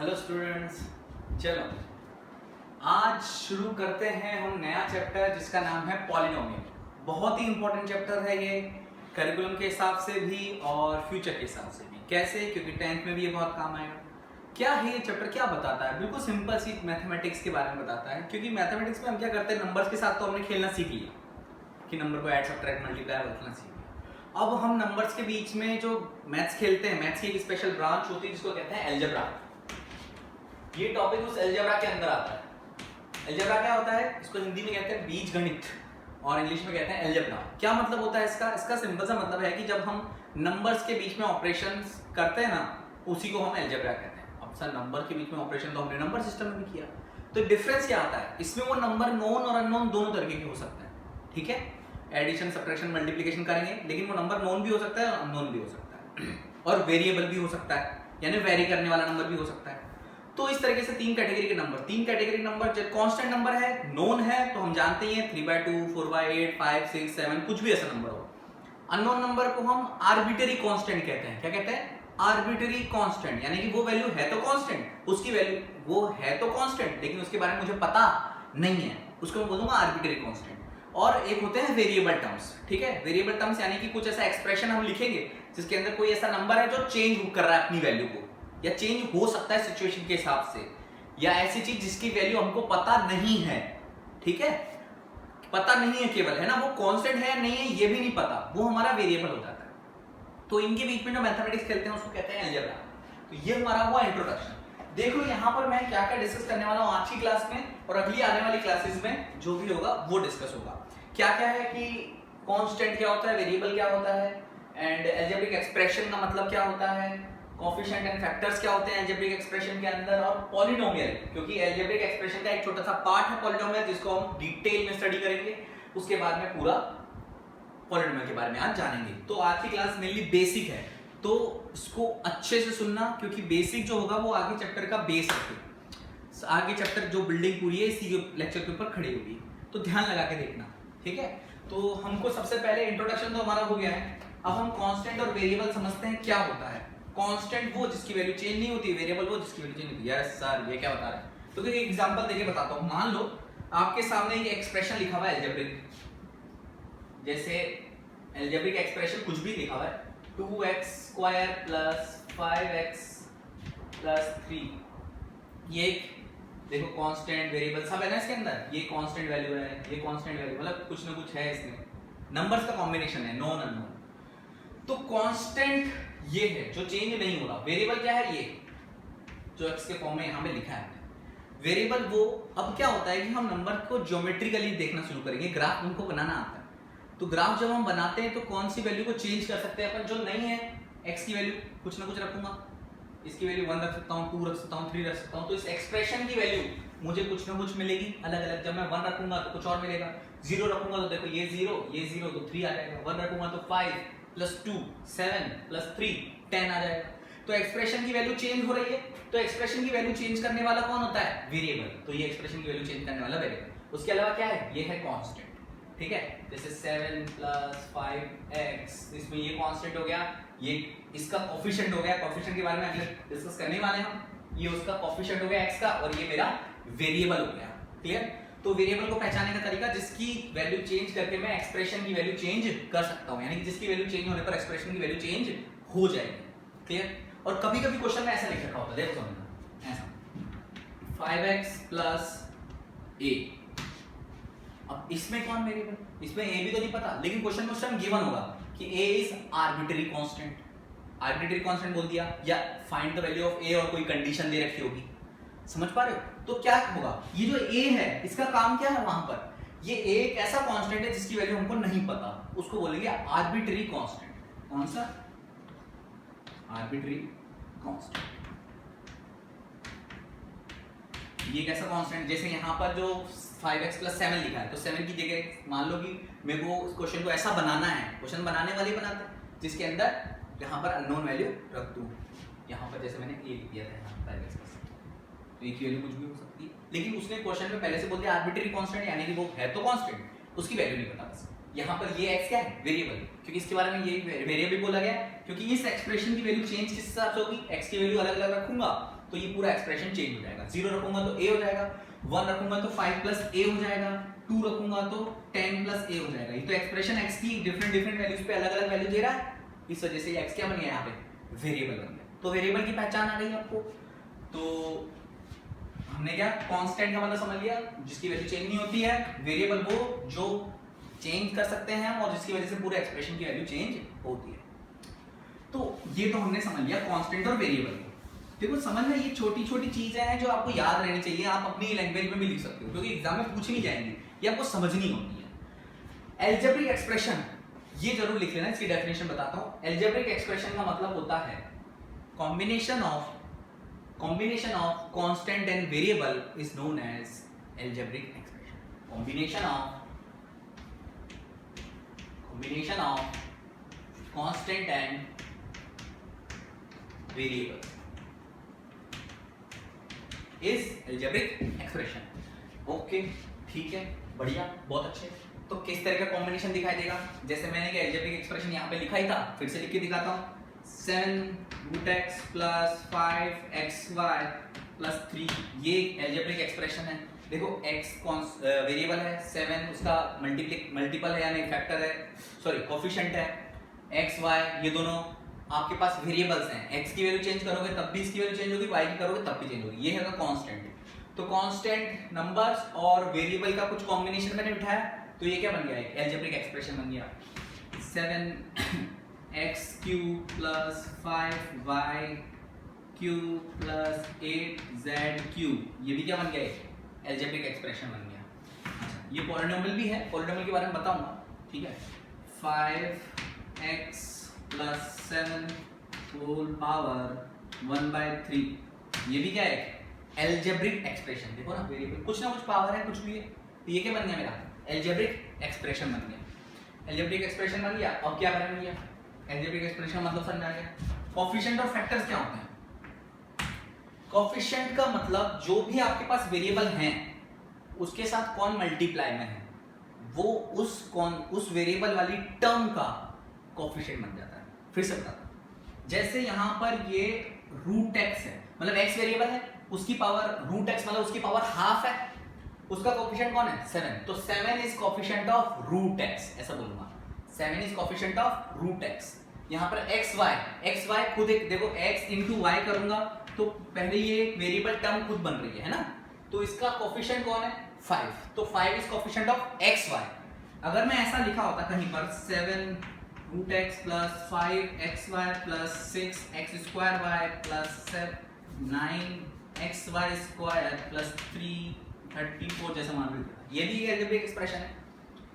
Hello students, चलो आज शुरू करते हैं हम नया चैप्टर जिसका नाम है पॉलिनोमियल। बहुत ही इंपॉर्टेंट चैप्टर है ये, करिकुलम के हिसाब से भी और फ्यूचर के हिसाब से भी। कैसे? क्योंकि 10th में भी ये बहुत काम आएगा। क्या है ये चैप्टर, क्या बताता है? बिल्कुल सिंपल सी मैथमेटिक्स के बारे में बताता है। क्योंकि मैथमेटिक्स में हम क्या करते हैं, नंबर्स के साथ तो हमने खेलना सीख लिया कि नंबर को ऐड सब्ट्रैक्ट मल्टीप्लाई करना सीख लिया। अब हम नंबर्स के बीच में जो मैथ्स खेलते हैं, मैथ्स की एक स्पेशल ब्रांच होती है जिसको कहते हैं अलजेब्रा। ये टॉपिक उस अलजेब्रा के अंदर आता है। अलजेब्रा क्या होता है? इसको हिंदी में कहते हैं बीजगणित और इंग्लिश में कहते हैं अलजेब्रा। क्या मतलब होता है इसका? इसका सिंपल सा मतलब है कि जब हम नंबर्स के बीच में ऑपरेशंस करते हैं ना, उसी को हम अलजेब्रा कहते हैं। अब सर नंबर के बीच में ऑपरेशन तो हमने नंबर सिस्टम में भी किया, तो डिफरेंस क्या आता है इसमें? वो नंबर नोन और अननोन दोनों तरीके के हो सकते हैं, ठीक है। एडिशन, सब्ट्रैक्शन, मल्टीप्लिकेशन करेंगे, लेकिन वो नंबर नोन भी हो सकता है और अननोन भी हो सकता है और वेरिएबल भी हो सकता है, यानी वेरी करने वाला नंबर भी हो सकता है। तो इस तरीके से तीन कैटेगरी के नंबर, जब कांस्टेंट नंबर है, नोन है, तो हम जानते ही हैं 3/2, 4/8, 5, 6, 7, कुछ भी ऐसा नंबर हो। अननोन नंबर को हम आर्बिटरी कांस्टेंट कहते हैं। क्या कहते हैं? आर्बिटरी कांस्टेंट, यानी कि वो वैल्यू है तो कांस्टेंट, उसकी वैल्यू वो है तो कांस्टेंट, लेकिन उसके बारे में मुझे पता नहीं है, उसको मैं बोलूंगा आर्बिटरी कांस्टेंट। और एक होते हैं वेरिएबल टर्म्स, ठीक है। वेरिएबल टर्म्स यानी कि कुछ ऐसा एक्सप्रेशन हम लिखेंगे जिसके अंदर कोई ऐसा नंबर है जो चेंज कर रहा है अपनी वैल्यू को, या चेंज हो सकता है सिचुएशन के हिसाब से, या ऐसी चीज जिसकी वैल्यू हमको पता नहीं है, ठीक है। पता नहीं है केवल, है ना, वो कांस्टेंट है या नहीं है ये भी नहीं पता, वो हमारा वेरिएबल हो जाता है। तो इनके बीच में जो मैथमेटिक्स खेलते हैं उसको कहते हैं अलजेब्रा। तो ये हमारा हुआ इंट्रोडक्शन। देख लो यहाँ पर मैं क्या क्या डिस्कस करने वाला हूँ आज की क्लास में, और अगली आने वाली क्लासेस में जो भी होगा वो डिस्कस होगा। क्या क्या है कि कांस्टेंट क्या होता है, वेरिएबल क्या होता है, एंड अलजेब्रिक एक्सप्रेशन का मतलब क्या होता है, कोएफिशिएंट एंड फैक्टर्स क्या होते हैं अलजेब्रिक एक्सप्रेशन के अंदर, और पॉलिनोमियल, क्योंकि अलजेब्रिक एक्सप्रेशन का एक छोटा सा पार्ट है पॉलिनोमियल जिसको हम डिटेल में स्टडी करेंगे। उसके बाद में पूरा पॉलिनोमियल के बारे में आज जानेंगे। तो आज की क्लास मेनली बेसिक है, तो इसको अच्छे से सुनना, क्योंकि बेसिक जो होगा वो आगे चैप्टर का बेस है। आगे चैप्टर जो बिल्डिंग पूरी है इसी लेक्चर के ऊपर खड़ी होगी, तो ध्यान लगा के देखना, ठीक है। तो हमको सबसे पहले इंट्रोडक्शन तो हमारा हो गया है। अब हम कांस्टेंट और वेरिएबल समझते हैं क्या होता है। कांस्टेंट वो जिसकी वैल्यू चेंज नहीं होती, वेरिएबल वो जिसकी वैल्यू चेंज होती है। यस सर, ये क्या बता रहे हैं? तो एक एग्जांपल देके बताता हूं। मान लो आपके सामने एक एक्सप्रेशन लिखा हुआ है अलजेब्रिक, जैसे अलजेब्रिक एक्सप्रेशन कुछ भी लिखा हुआ है, 2x² + 5x + 3। ये देखो कांस्टेंट, वेरिएबल सब है ना इसके अंदर। ये कांस्टेंट वैल्यू है, ये कांस्टेंट वैल्यू, मतलब कुछ ना कुछ है इसमें, नंबर्स का कॉम्बिनेशन है, नॉन अननोन। तो कांस्टेंट ये है जो चेंज नहीं हो रहा। वेरिएबल क्या है? ये जो x के फॉर्म में यहाँ पे लिखा है वेरिएबल। वो अब क्या होता है कि हम नंबर को ज्योमेट्रिकली देखना शुरू करेंगे, ग्राफ उनको बनाना आता है। तो ग्राफ जब हम बनाते हैं तो कौन सी वैल्यू को चेंज कर सकते हैं अपन? जो नहीं है, x की वैल्यू कुछ ना कुछ रखूंगा, इसकी वैल्यू 1 रख सकता हूँ, 2 रख सकता हूँ, 3 रख सकता हूँ। तो इस एक्सप्रेशन की वैल्यू मुझे कुछ ना कुछ मिलेगी अलग अलग। जब मैं 1 रखूंगा तो कुछ और मिलेगा, 0 रखूंगा तो देखो ये 0 तो 3 आ जाएगा, 1 रखूंगा तो 5 + 2 7 + 3 10 आ जाएगा। तो एक्सप्रेशन की वैल्यू चेंज हो रही है, तो एक्सप्रेशन की वैल्यू चेंज करने वाला कौन होता है? वेरिएबल। तो ये एक्सप्रेशन की वैल्यू चेंज करने वाला वेरिएबल। उसके अलावा क्या है? ये है कांस्टेंट, ठीक है। जैसे 7 + 5x, इसमें ये कांस्टेंट हो गया, ये इसका कोएफिशिएंट हो गया। कोएफिशिएंट के बारे में अगले डिस्कस करने वाले हम। ये उसका कोएफिशिएंट हो गया x का, और ये मेरा वेरिएबल हो गया। क्लियर? तो वेरिएबल को पहचानने का तरीका, जिसकी वैल्यू चेंज करके मैं एक्सप्रेशन की वैल्यू चेंज कर सकता हूं, यानी कि जिसकी वैल्यू चेंज होने पर एक्सप्रेशन की वैल्यू चेंज हो जाएगी। क्लियर? और कभी कभी क्वेश्चन में ऐसा लिख रखा होता है, देखो समझना, ऐसा 5x + a। अब इसमें कौन वेरिएबल? इसमें a भी तो नहीं पता, लेकिन क्वेश्चन में उस टाइम गिवन होगा कि a is arbitrary constant. Arbitrary constant बोल दिया, या find the value of a, और कोई कंडीशन दे रखी होगी। समझ पा रहे हो? तो क्या होगा? ये जो a है इसका काम क्या है वहां पर? ये a एक ऐसा कांस्टेंट है जिसकी वैल्यू हमको नहीं पता, उसको बोलेंगे आर्बिटरी कांस्टेंट। कौन सा? Arbitrary constant. ये कैसा कांस्टेंट? जैसे यहाँ पर जो 5x + 7 लिखा है, तो 7 की जगह मान लो कि मेरे को क्वेश्चन को ऐसा बनाना है, क्वेश्चन बनाने वाले बनाते हैं जिसके अंदर यहाँ पर अननोन वैल्यू रख दूँ। यहाँ पर जैसे मैंने a लिख दिया था, यहाँ 5x + 7, तो एक वैल्यू कुछ भी हो सकती है, लेकिन उसने क्वेश्चन में पहले से बोल दिया आर्बिटरी कांस्टेंट, यानी कि वो है तो कांस्टेंट, उसकी वैल्यू नहीं पता बस। यहाँ पर ये x क्या है, वेरिएबल, क्योंकि इसके बारे में ये वेरिएबल बोला गया क्योंकि इस एक्सप्रेशन की वैल्यू चेंज किस हिसाब से होगी, x की वैल्यू अलग अलग रखूंगा तो ये पूरा एक्सप्रेशन चेंज हो जाएगा। 0 रखूंगा तो a हो जाएगा, 1 रखूंगा तो 5 प्लस a हो जाएगा, 2 रखूंगा तो 10 प्लस a हो जाएगा। ये तो एक्सप्रेशन x की डिफरेंट वैल्यूज पे अलग अलग वैल्यू दे रहा है, इस वजह से ये x क्या बन गया, यहाँ पे वेरिएबल बन गया। तो वेरिएबल की पहचान आ गई आपको। तो हमने क्या, कांस्टेंट का मतलब समझ लिया, जिसकी वैल्यू चेंज नहीं होती है, वेरिएबल वो जो चेंज कर सकते हैं और जिसकी वजह से पूरे एक्सप्रेशन की वैल्यू चेंज होती है। तो ये तो हमने समझ लिया कांस्टेंट और वेरिएबल को। देखो समझना, ये छोटी छोटी चीजें हैं जो आपको याद रहनी चाहिए, आप अपनी लैंग्वेज में भी लिख सकते हो क्योंकि एग्जाम में पूछी नहीं जाएंगी, ये आपको समझनी होती है। एल्जेब्रिक एक्सप्रेशन ये जरूर लिख लेना, इसकी डेफिनेशन बताता हूँ। एल्जेब्रिक एक्सप्रेशन का मतलब होता है combination of constant and variable is known as algebraic expression. Combination of constant and variable is algebraic expression. Okay ठीक है, बढ़िया, बहुत अच्छे। तो किस तरह का कॉम्बिनेशन दिखाई देगा, जैसे मैंने क्या एल्जेब्रिक एक्सप्रेशन यहाँ पे लिखा ही था, फिर से लिख के दिखाता हूँ। 7√x प्लस 5xy प्लस 3, ये एल्जेब्रिक एक्सप्रेशन है। देखो x वेरिएबल है, 7 उसका मल्टीपल है यानी फैक्टर है, सॉरी कोफिशिएंट है, x y ये दोनों आपके पास वेरिएबल्स हैं। x की वैल्यू चेंज करोगे तब भी इसकी वैल्यू चेंज होगी, y की करोगे तब भी चेंज होगी, ये है कांस्टेंट। तो कांस्टेंट नंबर्स और वेरिएबल का कुछ कॉम्बिनेशन मैंने बिठाया, तो ये क्या बन गया, एक एल्जेब्रिक एक्सप्रेशन बन गया। 7x³ plus 5y³ plus 8z³, ये भी क्या बन गया, एल्जेब्रिक एक्सप्रेशन बन गया। अच्छा, ये पॉलिनोमियल भी है, पॉलिनोमियल के बारे में बताऊंगा, ठीक है। 5x प्लस 7 होल पावर 1/3, ये भी क्या है, एल्जेब्रिक एक्सप्रेशन। देखो ना, वेरिएबल कुछ ना कुछ पावर है, कुछ भी है, तो ये क्या बन गया मेरा, एल्जेब्रिक एक्सप्रेशन बन गया। एल्जेब्रिक एक्सप्रेशन बन गया, अब क्या करेंगे, एल्जेब्रिक एक्सप्रेशन मतलब समझ में आ गया। कोफिशिएंट और फैक्टर्स क्या होते हैं? कोफिशिएंट का मतलब जो भी आपके पास वेरिएबल हैं उसके साथ कौन मल्टीप्लाई में है, वो उस वेरिएबल वाली टर्म का कोफिशिएंट बन जाता है। फिर से बताता हूं, जैसे यहां पर ये √x है, मतलब x वेरिएबल है, उसकी पावर √x मतलब उसकी पावर हाफ है, उसका कोफिशिएंट कौन है, 7, तो 7 इज कोफिशिएंट ऑफ √x, ऐसा बोलूंगा, 7 इज कोफिशिएंट ऑफ √x। यहाँ पर xy खुद एक देखो, x इंटू y करूंगा तो पहले ये एक वेरिएबल टर्म खुद बन रही है ना, तो इसका कोफिशिएंट कौन है, 5, तो 5 इज कोफिशिएंट ऑफ xy। अगर मैं ऐसा लिखा होता कहीं पर 7√x plus 5xy plus 6x² plus 9xy² plus 334 जैसा मान लीजिए, ये भी एल्जेब्रिक एक्सप्रेशन है।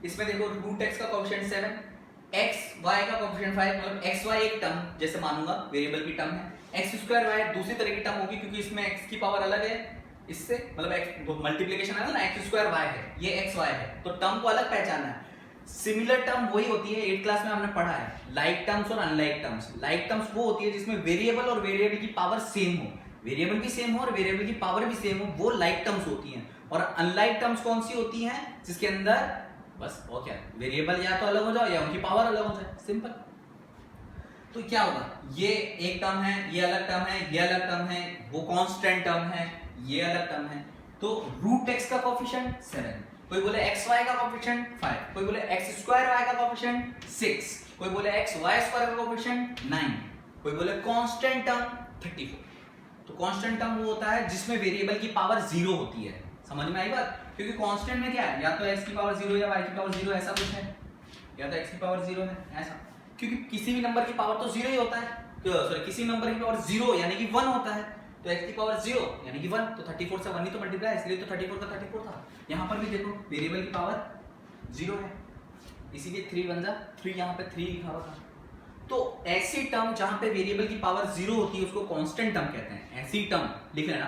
इसमें देखो √x का कोफिशिएंट 7, xy का कोफिशिएंट 5, मतलब xy एक टर्म जैसे मानूंगा, वेरिएबल की टर्म है, x² दूसरी तरह की टर्म होगी क्योंकि इसमें x की पावर अलग है इससे, मतलब x मल्टीप्लिकेशन है ना, x² है, ये xy है, तो टर्म को अलग पहचानना है। सिमिलर टर्म वही होती है, 8th क्लास में हमने पढ़ा है, लाइक टर्म्स और अनलाइक टर्म्स। लाइक टर्म्स वो होती है जिसमें वेरिएबल और वेरिएबल की पावर सेम हो, वेरिएबल भी सेम हो और वेरिएबल की पावर भी सेम हो, वो लाइक टर्म्स होती हैं। और अनलाइक टर्म्स कौन सी होती हैं, जिसके अंदर बस और क्या, वेरिएबल या तो अलग हो जाए या उनकी पावर अलग हो जाए, सिंपल। तो क्या होगा, ये एक टर्म है, ये अलग टर्म है, ये अलग टर्म है, वो कांस्टेंट टर्म है, ये अलग टर्म है, तो √x का कोफिशिएंट 7, कोई बोले xy का कोफिशिएंट 5, कोई बोले x² का कोफिशिएंट 6, कोई बोले xy² का कोफिशिएंट 9, कोई बोले कांस्टेंट टर्म 34। तो कांस्टेंट टर्म वो होता है जिसमें वेरिएबल की पावर 0 होती है, समझ में आई बात, क्योंकि कांस्टेंट में क्या है, या तो x की पावर 0 या y की पावर 0 ऐसा कुछ है, या तो x की पावर 0 है ऐसा, क्योंकि किसी भी नंबर की पावर तो 0 ही होता है, तो सॉरी किसी नंबर की पावर 0 यानी कि 1 होता है, तो x की पावर 0 यानी कि 1, तो 34 से 1 ही तो मल्टीप्लाई, इसलिए तो 34 का 34 था। यहाँ पर भी देखो वेरिएबल की पावर 0 है, इसीलिए 3 बन जा 3, यहाँ पे 3 लिखा हुआ था। तो ऐसी टर्म जहां पे वेरिएबल की पावर 0 होती है उसको कांस्टेंट टर्म कहते हैं। ऐसी टर्म लिख लेना,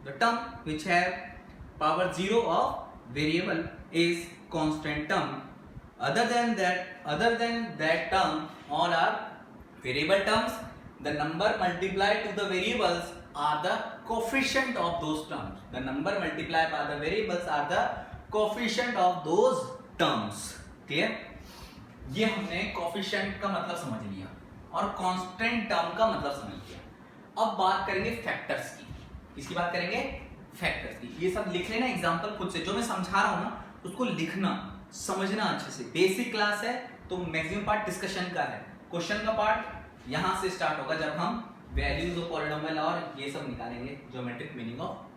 the term which have power 0 of variable is constant term, other than that term all are variable terms, the number multiplied to the variables are the coefficient of those terms, the number multiplied by the variables are the coefficient of those terms, clear। ये हमने coefficient का मतलब समझ लिया और constant term का मतलब समझ लिया। अब बात करेंगे फैक्टर्स की। किसकी बात करेंगे? फैक्टर्स की। ये सब लिख लेना एग्जांपल खुद से, जो मैं समझा रहा हूं ना उसको लिखना, समझना अच्छे से। बेसिक क्लास है तो मैक्सिमम पार्ट डिस्कशन का है, क्वेश्चन का पार्ट यहां से स्टार्ट होगा जब हम वैल्यूज ऑफ पॉलिनोमियल और ये सब निकालेंगे, ज्योमेट्रिक मीनिंग ऑफ,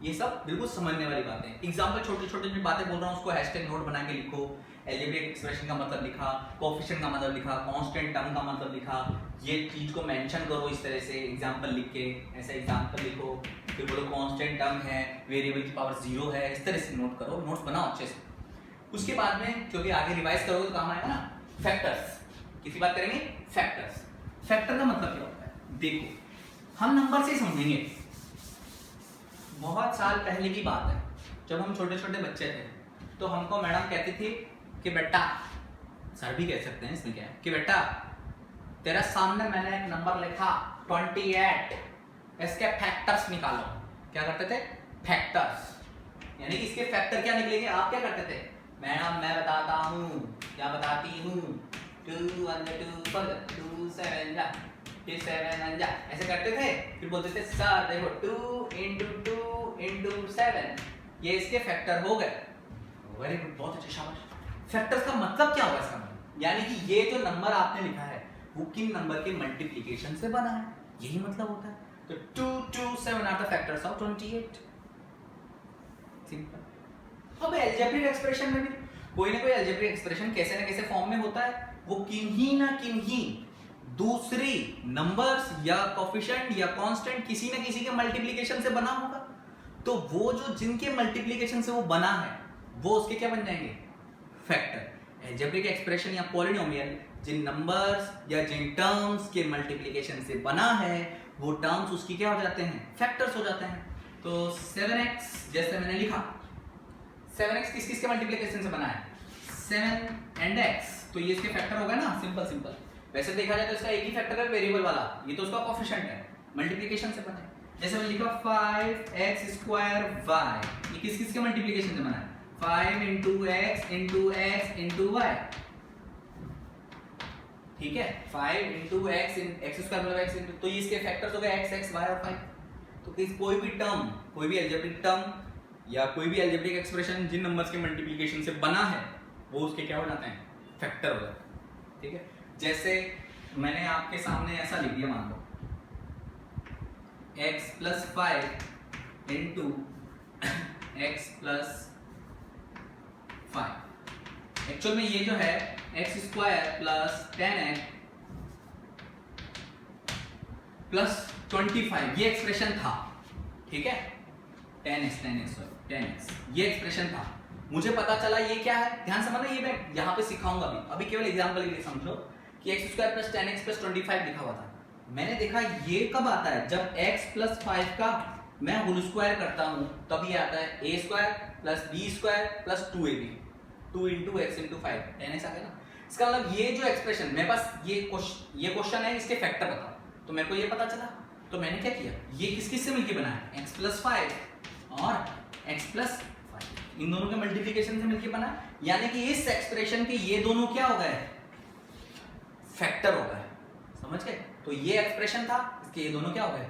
ये सब बिल्कुल समझने वाली बातें। एग्जांपल छोटे छोटे जो बातें बोल रहा हूँ उसको हैशटैग नोट बना के लिखो। अलजेब्रिक एक्सप्रेशन का मतलब लिखा, कोएफिशिएंट का मतलब लिखा, कांस्टेंट टर्म का मतलब लिखा, ये चीज को मेंशन करो इस तरह से एग्जांपल लिख के, ऐसा एग्जांपल लिखो, फिर बोलो कांस्टेंट टर्म है, वेरिएबल की पावर 0 है, इस तरह से नोट करो, नोट्स बनाओ अच्छे से। उसके बाद में क्योंकि आगे रिवाइज करोगे तो काम आएगा ना, फैक्टर्स। किसी बात करेंगे? फैक्टर्स। फैक्टर का मतलब क्या होता है? देखो हम नंबर से ही समझेंगे। बहुत साल पहले की बात है, जब हम छोटे छोटे बच्चे थे तो हमको मैडम कहती थी कि बेटा, सर भी कह सकते हैं इसमें क्या है, कि बेटा तेरा सामने मैंने एक नंबर लिखा 28, इसके फैक्टर्स निकालो। क्या करते थे? फैक्टर्स। यानी कि इसके फैक्टर क्या निकलेंगे? आप क्या करते थे? मैडम मैं बताता हूँ, क्या बताती हूँ, 2 1 2 4 2 7 जा 7 जा, ऐसे करते थे। फिर बोलते थे सर देखो 2 × 2 × 7, ये इसके फैक्टर हो गए। वेरी गुड, बहुत अच्छे, शाबाश। फैक्टर्स का मतलब क्या होगा इसका मतलब? यानी कि ये जो नंबर आपने लिखा है वो किन नंबर के मल्टीप्लिकेशन से बना है, यही मतलब होता है। तो 2 2 7 are the factors of 28। Simple. अब अलजेब्रिक एक्सप्रेशन में भी कोई ना कोई अलजेब्रिक एक्सप्रेशन कैसे ना कैसे फॉर्म में होता है, वो किन्हीं ना किन्हीं दूसरी नंबर्स या कोएफिशिएंट या कांस्टेंट किसी ना किसी के मल्टीप्लिकेशन से बना होगा। तो वो जो जिनके मल्टीप्लिकेशन से वो बना है वो उसके क्या बन जाएंगे? फैक्टर। अलजेब्रिक एक्सप्रेशन या पॉलिनोमियल जिन नंबर्स या जिन टर्म्स के मल्टीप्लिकेशन से बना है वो टर्म्स उसकी क्या हो जाते हैं? फैक्टर्स हो जाते हैं। तो 7x जैसे मैंने लिखा, 7x किस किस के मल्टीप्लिकेशन से बना है? 7 and x, तो ये इसके फैक्टर हो गए ना, सिंपल सिंपल। वैसे देखा जाए तो इसका एक ही फैक्टर है, वेरिएबल वाला, ये तो उसका कोएफिशिएंट है, मल्टीप्लिकेशन से बना है। जैसे मैंने लिखा 5x² y, ये किस किस के मल्टीप्लिकेशन से बना है? 5 × x × x × y, ठीक है, 5 × x x² मतलब x, तो ये इसके फैक्टर्स हो गए x x y और 5। तो कोई भी टर्म, कोई भी अलजेब्रिक टर्म या कोई भी अलजेब्रिक एक्सप्रेशन जिन नंबर्स के मल्टीप्लिकेशन से बना है वो उसके क्या हो जाते हैं? फैक्टर हो जाते हैं। ठीक है, जैसे मैंने आपके सामने ऐसा लिख दिया, मान लो x + 5 × x + 5। एक्चुअल में ये जो है x² + 10x + 25 ये एक्सप्रेशन था, ठीक है, 10x ये एक्सप्रेशन था। मुझे पता चला ये क्या है, ध्यान से समझना, ये मैं यहाँ पे सिखाऊंगा अभी केवल एग्जांपल के लिए समझो कि x² + 10x + 25 लिखा हुआ था। मैंने देखा ये कब आता है? जब x + 5 का मैं होल स्क्वायर करता हूँ तब ये आता है a² + b² + 2ab, 2 × x × 5, 10x आ गया ना। इसका मतलब ये जो एक्सप्रेशन मेरे पास ये क्वेश्चन है, इसके फैक्टर बताओ, तो मेरे को ये पता चला, तो मैंने क्या किया, ये किस किस से मिलके बना है? x + 5 और x + 5, इन दोनों के मल्टीप्लिकेशन से मिलके बना, यानी कि इस एक्सप्रेशन के ये दोनों क्या हो गए? फैक्टर हो गए। समझ गए? तो ये एक्सप्रेशन था, इसके ये दोनों क्या हो गए?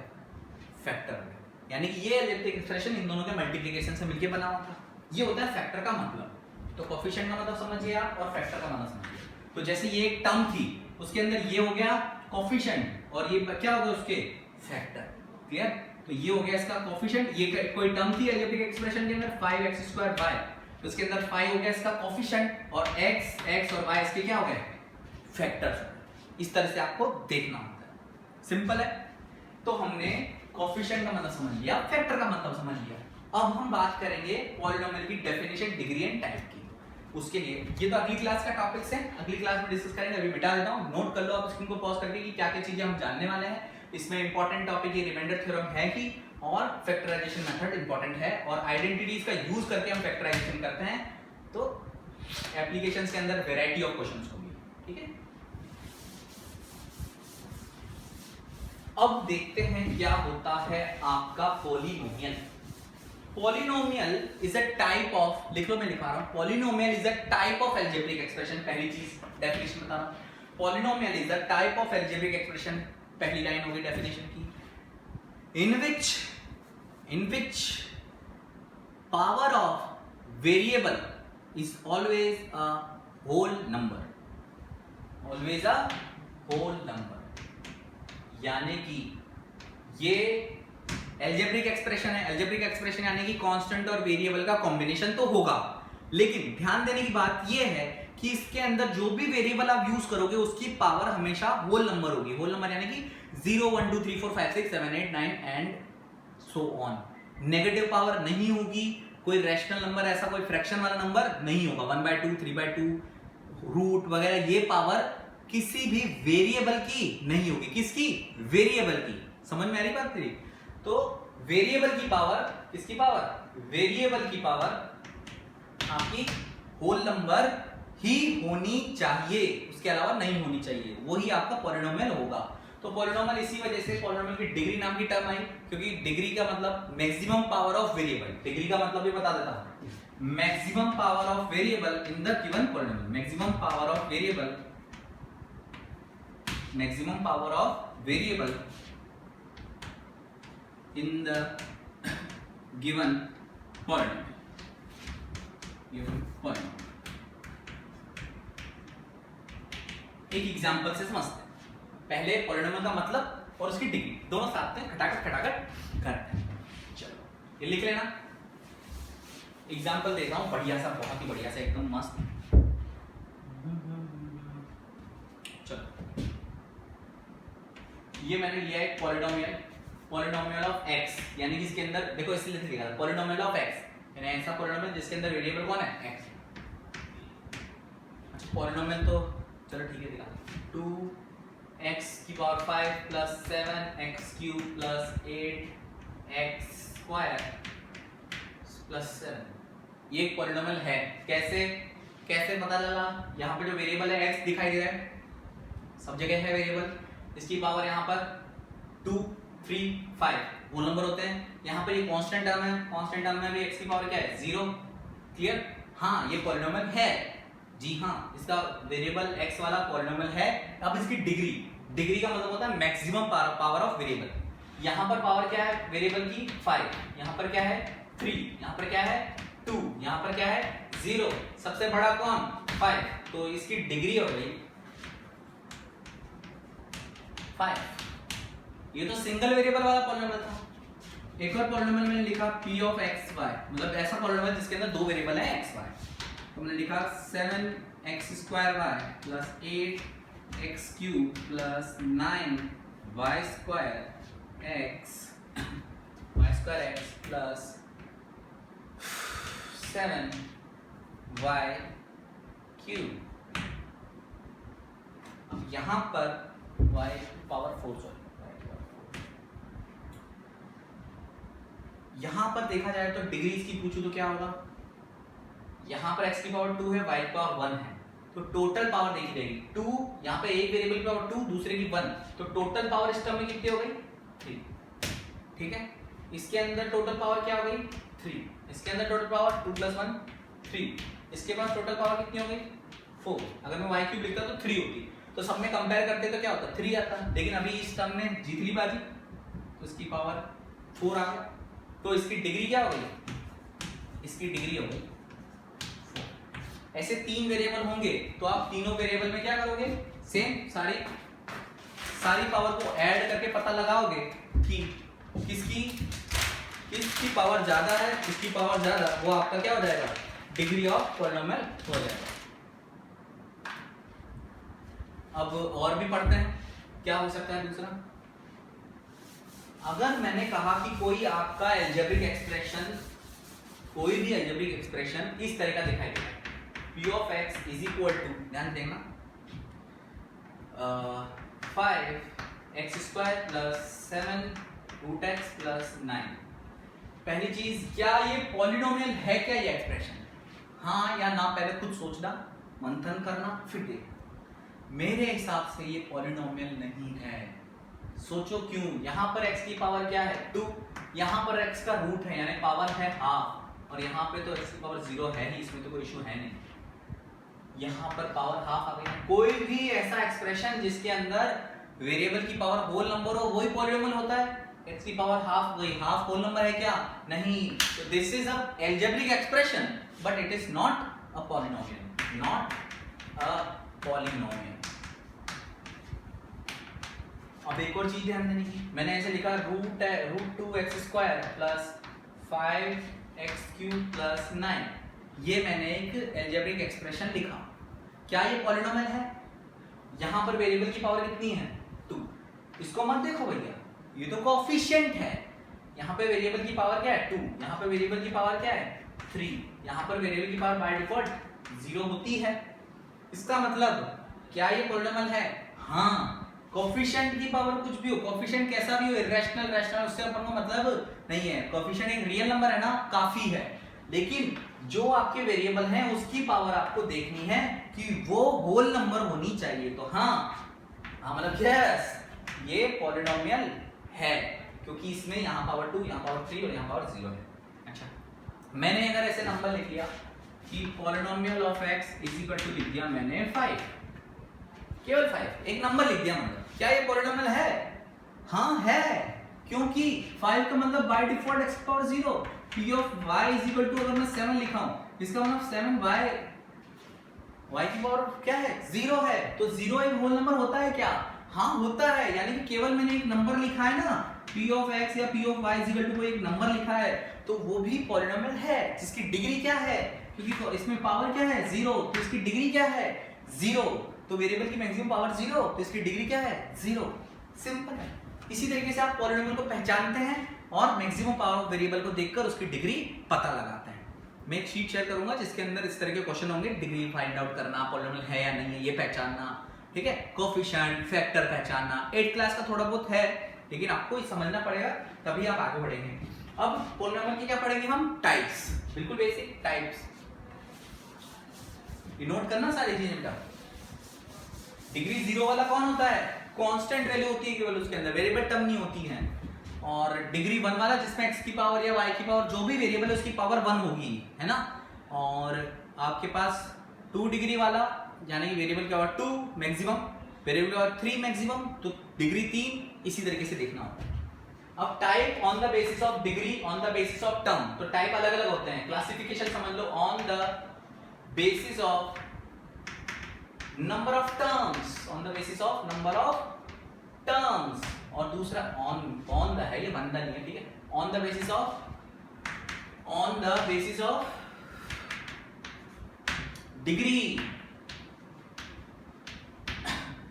फैक्टर हो गए। यानी कि ये अलजेब्रिक एक्सप्रेशन इन दोनों के मल्टीप्लिकेशन से मिलके बना हुआ था। ये होता है फैक्टर का मतलब। तो कोएफिशिएंट का मतलब समझिए आप और फैक्टर का मतलब समझिए। तो जैसे ये एक टर्म थी, उसके अंदर ये हो गया कोएफिशिएंट और ये क्या हो गया उसके? फैक्टर। क्लियर? तो ये हो गया इसका कोएफिशिएंट, ये कोई टर्म थी अलजेब्रिक एक्सप्रेशन के अंदर 5x² y, तो इसके अंदर 5 हो गया इसका कोएफिशिएंट और x और y इसके क्या हो गए? फैक्टर्स। इस तरह से आपको देखना होता है, सिंपल है। तो हमने कोएफिशिएंट का मतलब समझ लिया, फैक्टर का मतलब समझ लिया। अब हम बात करेंगे पॉलिनोमियल की डेफिनेशन, डिग्री एंड टाइप की। उसके लिए ये तो अगली क्लास का टॉपिक्स है, अगली क्लास में डिस्कस करेंगे। अभी मिटा देता हूं, नोट कर लो आप स्क्रीन को पॉज करके कि क्या क्या चीजें हम जानने वाले हैं। इसमें इंपॉर्टेंट टॉपिक ये रिमाइंडर थ्योरम है ही, और फैक्टराइजेशन मेथड इंपॉर्टेंट है, और आइडेंटिटीज का यूज करके हम फैक्टराइजेशन करते हैं। तो एप्लीकेशंस के अंदर वैरायटी ऑफ क्वेश्चंस होंगे, ठीक है। अब देखते हैं क्या होता है आपका polynomial. Polynomial is a type of, लिख लो मैं लिखा रहा हूं, polynomial is a type of algebraic expression. पहली चीज डेफिनेशन बता रहा हूं, polynomial is a type of algebraic expression, पहली लाइन होगी डेफिनेशन की, in which power of variable is always a whole number, always a whole number. यानी कि ये एल्जेब्रिक एक्सप्रेशन है, एल्जेब्रिक एक्सप्रेशन यानी कि कांस्टेंट और वेरिएबल का कॉम्बिनेशन तो होगा, लेकिन ध्यान देने की बात ये है कि इसके अंदर जो भी वेरिएबल आप यूज करोगे उसकी पावर हमेशा होल नंबर होगी। होल नंबर यानी कि 0 1 2 3 4 5 6 7 8 9 and so on. Negative power नहीं होगी, कोई रैशनल नंबर, ऐसा कोई फ्रैक्शन वाला नंबर नहीं होगा, 1/2 3/2 रूट वगैरह, ये पावर किसी भी वेरिएबल की नहीं होगी। किसकी? वेरिएबल की। समझ में आ रही बात तेरी? तो वेरिएबल की पावर, किसकी पावर? वेरिएबल की पावर आपकी होल नंबर ही होनी चाहिए, उसके अलावा नहीं होनी चाहिए, वही आपका पॉलिनोमियल होगा। तो पॉलिनोमियल इसी वजह से पॉलिनोमियल की डिग्री नाम की टर्म आई, क्योंकि डिग्री का मतलब maximum power of variable, degree का मतलब भी बता देता हूं, maximum power of variable in the given polynomial, maximum power of variable, maximum power of variable in the given polynomial, एक एग्जांपल से समझते हैं। पहले पॉलिनोमियल का मतलब और उसकी डिग्री दोनों साथ में खटाखट खटाखट करते हैं। चलो ये लिख लेना। एग्जांपल देता हूं बढ़िया सा, बहुत ही बढ़िया सा, एकदम मस्त। चलो ये मैंने लिया एक पॉलिनोमियल, पॉलिनोमियल ऑफ x, यानी कि इसके अंदर देखो इसलिए लिखा है पॉलिनोमियल ऑफ x, यानी ऐसा पॉलिनोमियल जिसके अंदर वेरिएबल कौन है? x। अच्छा पॉलिनोमियल तो चलो ठीक है, दिखा 2x की power 5 plus 7x cube plus 8x square plus 7, ये एक पॉलिनोमियल है। कैसे कैसे पता लगा? यहाँ पे जो वेरिएबल है x दिखाई दे रहा है, सब जगह है वेरिएबल, इसकी पावर यहाँ पर 2 3 5 होल नंबर होते हैं। यहाँ पर ये कांस्टेंट टर्म है, कांस्टेंट टर्म में भी x की पावर क्या है? 0। क्लियर? हाँ ये पॉलिनोमियल है, जी हाँ, इसका वेरिएबल x वाला पॉलिनोमियल है। अब इसकी डिग्री, डिग्री का मतलब होता है मैक्सिमम पावर ऑफ वेरिएबल। यहाँ पर पावर क्या है वेरिएबल की? 5, यहाँ पर क्या है? 3, यहाँ पर क्या है? 2, यहाँ पर क्या है? 0, सबसे बड़ा कौन? 5, तो इसकी डिग्री हो गई 5। ये तो सिंगल वेरिएबल वाला पॉलिनोमियल था। एक और पॉलिनोमियल मैंने लिखा p ऑफ x y, मतलब ऐसा पॉलिनोमियल जिसके अंदर दो वेरिएबल है x y। तो मैंने लिखा 7x square y plus 8x cube plus 9y square x plus 7y cube. अब यहां पर y पावर 4, सॉरी यहां पर देखा जाए तो डिग्री इसकी पूछूं तो क्या होगा? यहां पर x की पावर 2 है, y की पावर 1 है, तो टोटल पावर देखी जाएगी 2, यहां पे एक वेरिएबल की पावर 2, दूसरे की 1, तो टोटल पावर इस टर्म में कितनी हो गई? 3। ठीक है, इसके अंदर टोटल पावर क्या हो गई? 3, इसके अंदर टोटल पावर 2 + 1 3, इसके पास टोटल पावर कितनी हो गई? 4। अगर मैं y क्यूब लिखता तो 3 होती, तो सब में कंपेयर करते तो क्या होता? 3 आता, लेकिन अभी इस टर्म में जीत ली बाजी, तो इसकी पावर 4 आ गया, तो इसकी डिग्री क्या हो गई? इसकी डिग्री हो गई 4। ऐसे 3 वेरिएबल होंगे तो आप तीनों वेरिएबल में क्या करोगे? सेम सारी पावर को ऐड करके पता लगाओगे कि किसकी पावर ज्यादा है, किसकी पावर ज्यादा, वो आपका क्या हो जाएगा? डिग्री ऑफ पॉलिनोमियल हो जाएगा। अब और भी पढ़ते हैं, क्या हो सकता है दूसरा? अगर मैंने कहा कि कोई आपका एल्जेब्रिक एक्सप्रेशन, कोई भी एल्जेब्रिक एक्सप्रेशन इस तरह का दिखाई दे रहा है, p of x is equal to, ध्यान देना, 5x square plus 7√x plus 9। पहली चीज, क्या ये पॉलिनोमियल है? क्या ये एक्सप्रेशन हाँ या ना? पहले खुद सोचना, मंथन करना, फिर देखना। मेरे हिसाब से ये पॉलिनोमियल नहीं है। सोचो क्यों? यहाँ पर x की पावर क्या है 2, यहाँ पर x का रूट है यानी पावर है हाफ, और यहाँ पे तो x की पावर 0 है ही, इसमें तो कोई इशू है नहीं। यहाँ पर पावर हाफ आ गई। कोई भी ऐसा एक्सप्रेशन जिसके अंदर वेरिएबल की पावर होल नंबर हो वही पॉलिनोमियल होता है। x की पावर हाफ गई, हाफ होल नंबर है क्या? नहीं। तो this is a algebraic expression but it is not a polynomial, not a polynomial. अब एक और चीज ध्यान देने की, मैंने ऐसे लिखा root 2x² plus 5x³ plus 9, ये मैंने एक अलजेब्रिक एक्सप्रेशन लिखा। क्या ये पॉलिनोमियल है? यहाँ पर वेरिएबल की पावर कितनी है 2, इसको मत देखो भैया, ये तो कोएफिशिएंट है। यहाँ पे वेरिएबल की पावर क्या है 2, यहाँ पे वेरिएबल की पावर क्या है 3, यहाँ पर वेरिएबल की पावर बाय डिफॉल्ट 0 होती है। इसका मतलब क्या ये पॉलिनोमियल है? हाँ। कोएफिशिएंट की पावर कुछ भी हो, कोएफिशिएंट कैसा भी हो, इरेशनल रैशनल, उससे अपन को मतलब नहीं है। कोएफिशिएंट एक रियल नंबर है ना, काफी है, लेकिन जो आपके वेरिएबल हैं उसकी पावर आपको देखनी है कि वो होल नंबर होनी चाहिए। तो हाँ मतलब यस, ये पॉलिनोमियल है क्योंकि इसमें यहाँ पावर 2, यहाँ पावर 3 और यहाँ पावर 0 है। अच्छा, मैंने अगर ऐसे नंबर लिख लिया कि polynomial of x is equal to, लिख दिया मैंने 5, केवल 5, एक नंबर लिख दिया, मतलब क्या ये पॉलिनोमियल है? हाँ है, क्योंकि 5 का मतलब by default x power 0, p of y is equal to, अगर मैं 7 लिखा हूं इसका मतलब 7y की पावर क्या है 0 है। तो 0 एक होल नंबर होता है क्या? हाँ होता है, यानी कि केवल मैंने एक नंबर लिखा है ना, p ऑफ x या p of y is equal to कोई एक नंबर लिखा है तो वो भी पॉलिनोमियल है जिसकी डिग्री क्या है, क्योंकि इसमें पावर क्या है 0, तो इसकी डिग्री क्या है 0, तो वेरिएबल की मैक्सिमम पावर 0, तो इसकी डिग्री क्या है 0। सिंपल है। इसी तरीके से आप पॉलिनोमियल को पहचानते हैं और मैक्सिमम पावर ऑफ वेरिएबल को देखकर उसकी डिग्री पता लगाते हैं। मैं एक शीट शेयर करूंगा जिसके अंदर इस तरह के क्वेश्चन होंगे, डिग्री फाइंड आउट करना, पॉलिनोमियल है या नहीं है ये पहचानना, ठीक है, कोएफिशिएंट, फैक्टर पहचानना। 8th क्लास का थोड़ा बहुत है लेकिन आपको ये समझना पड़ेगा तभी आप आगे बढ़ेंगे। अब पॉलिनोमियल की क्या पढ़ेंगे हम? टाइप्स, बिल्कुल बेसिक टाइप्स। ये नोट करना सारी चीजें बेटा। डिग्री 0 वाला कौन होता है? कांस्टेंट वैल्यू होती है केवल, उसके अंदर वेरिएबल टर्म नहीं होती है। और डिग्री 1 वाला जिसमें x की पावर या y की पावर जो भी वेरिएबल है उसकी पावर 1 होगी, है ना। और आपके पास 2 डिग्री वाला यानी कि वेरिएबल की पावर 2 मैक्सिमम, वेरिएबल की पावर 3 मैक्सिमम, तो डिग्री 3 इसी तरीके से देखना होता है। अब type on the basis of degree, on the basis of term, तो टाइप अलग अलग होते हैं। क्लासिफिकेशन समझ लो, on the basis of number of terms, on the basis of number of terms, और दूसरा ऑन द है, ये बंदा नहीं है, ठीक है, on the basis of degree,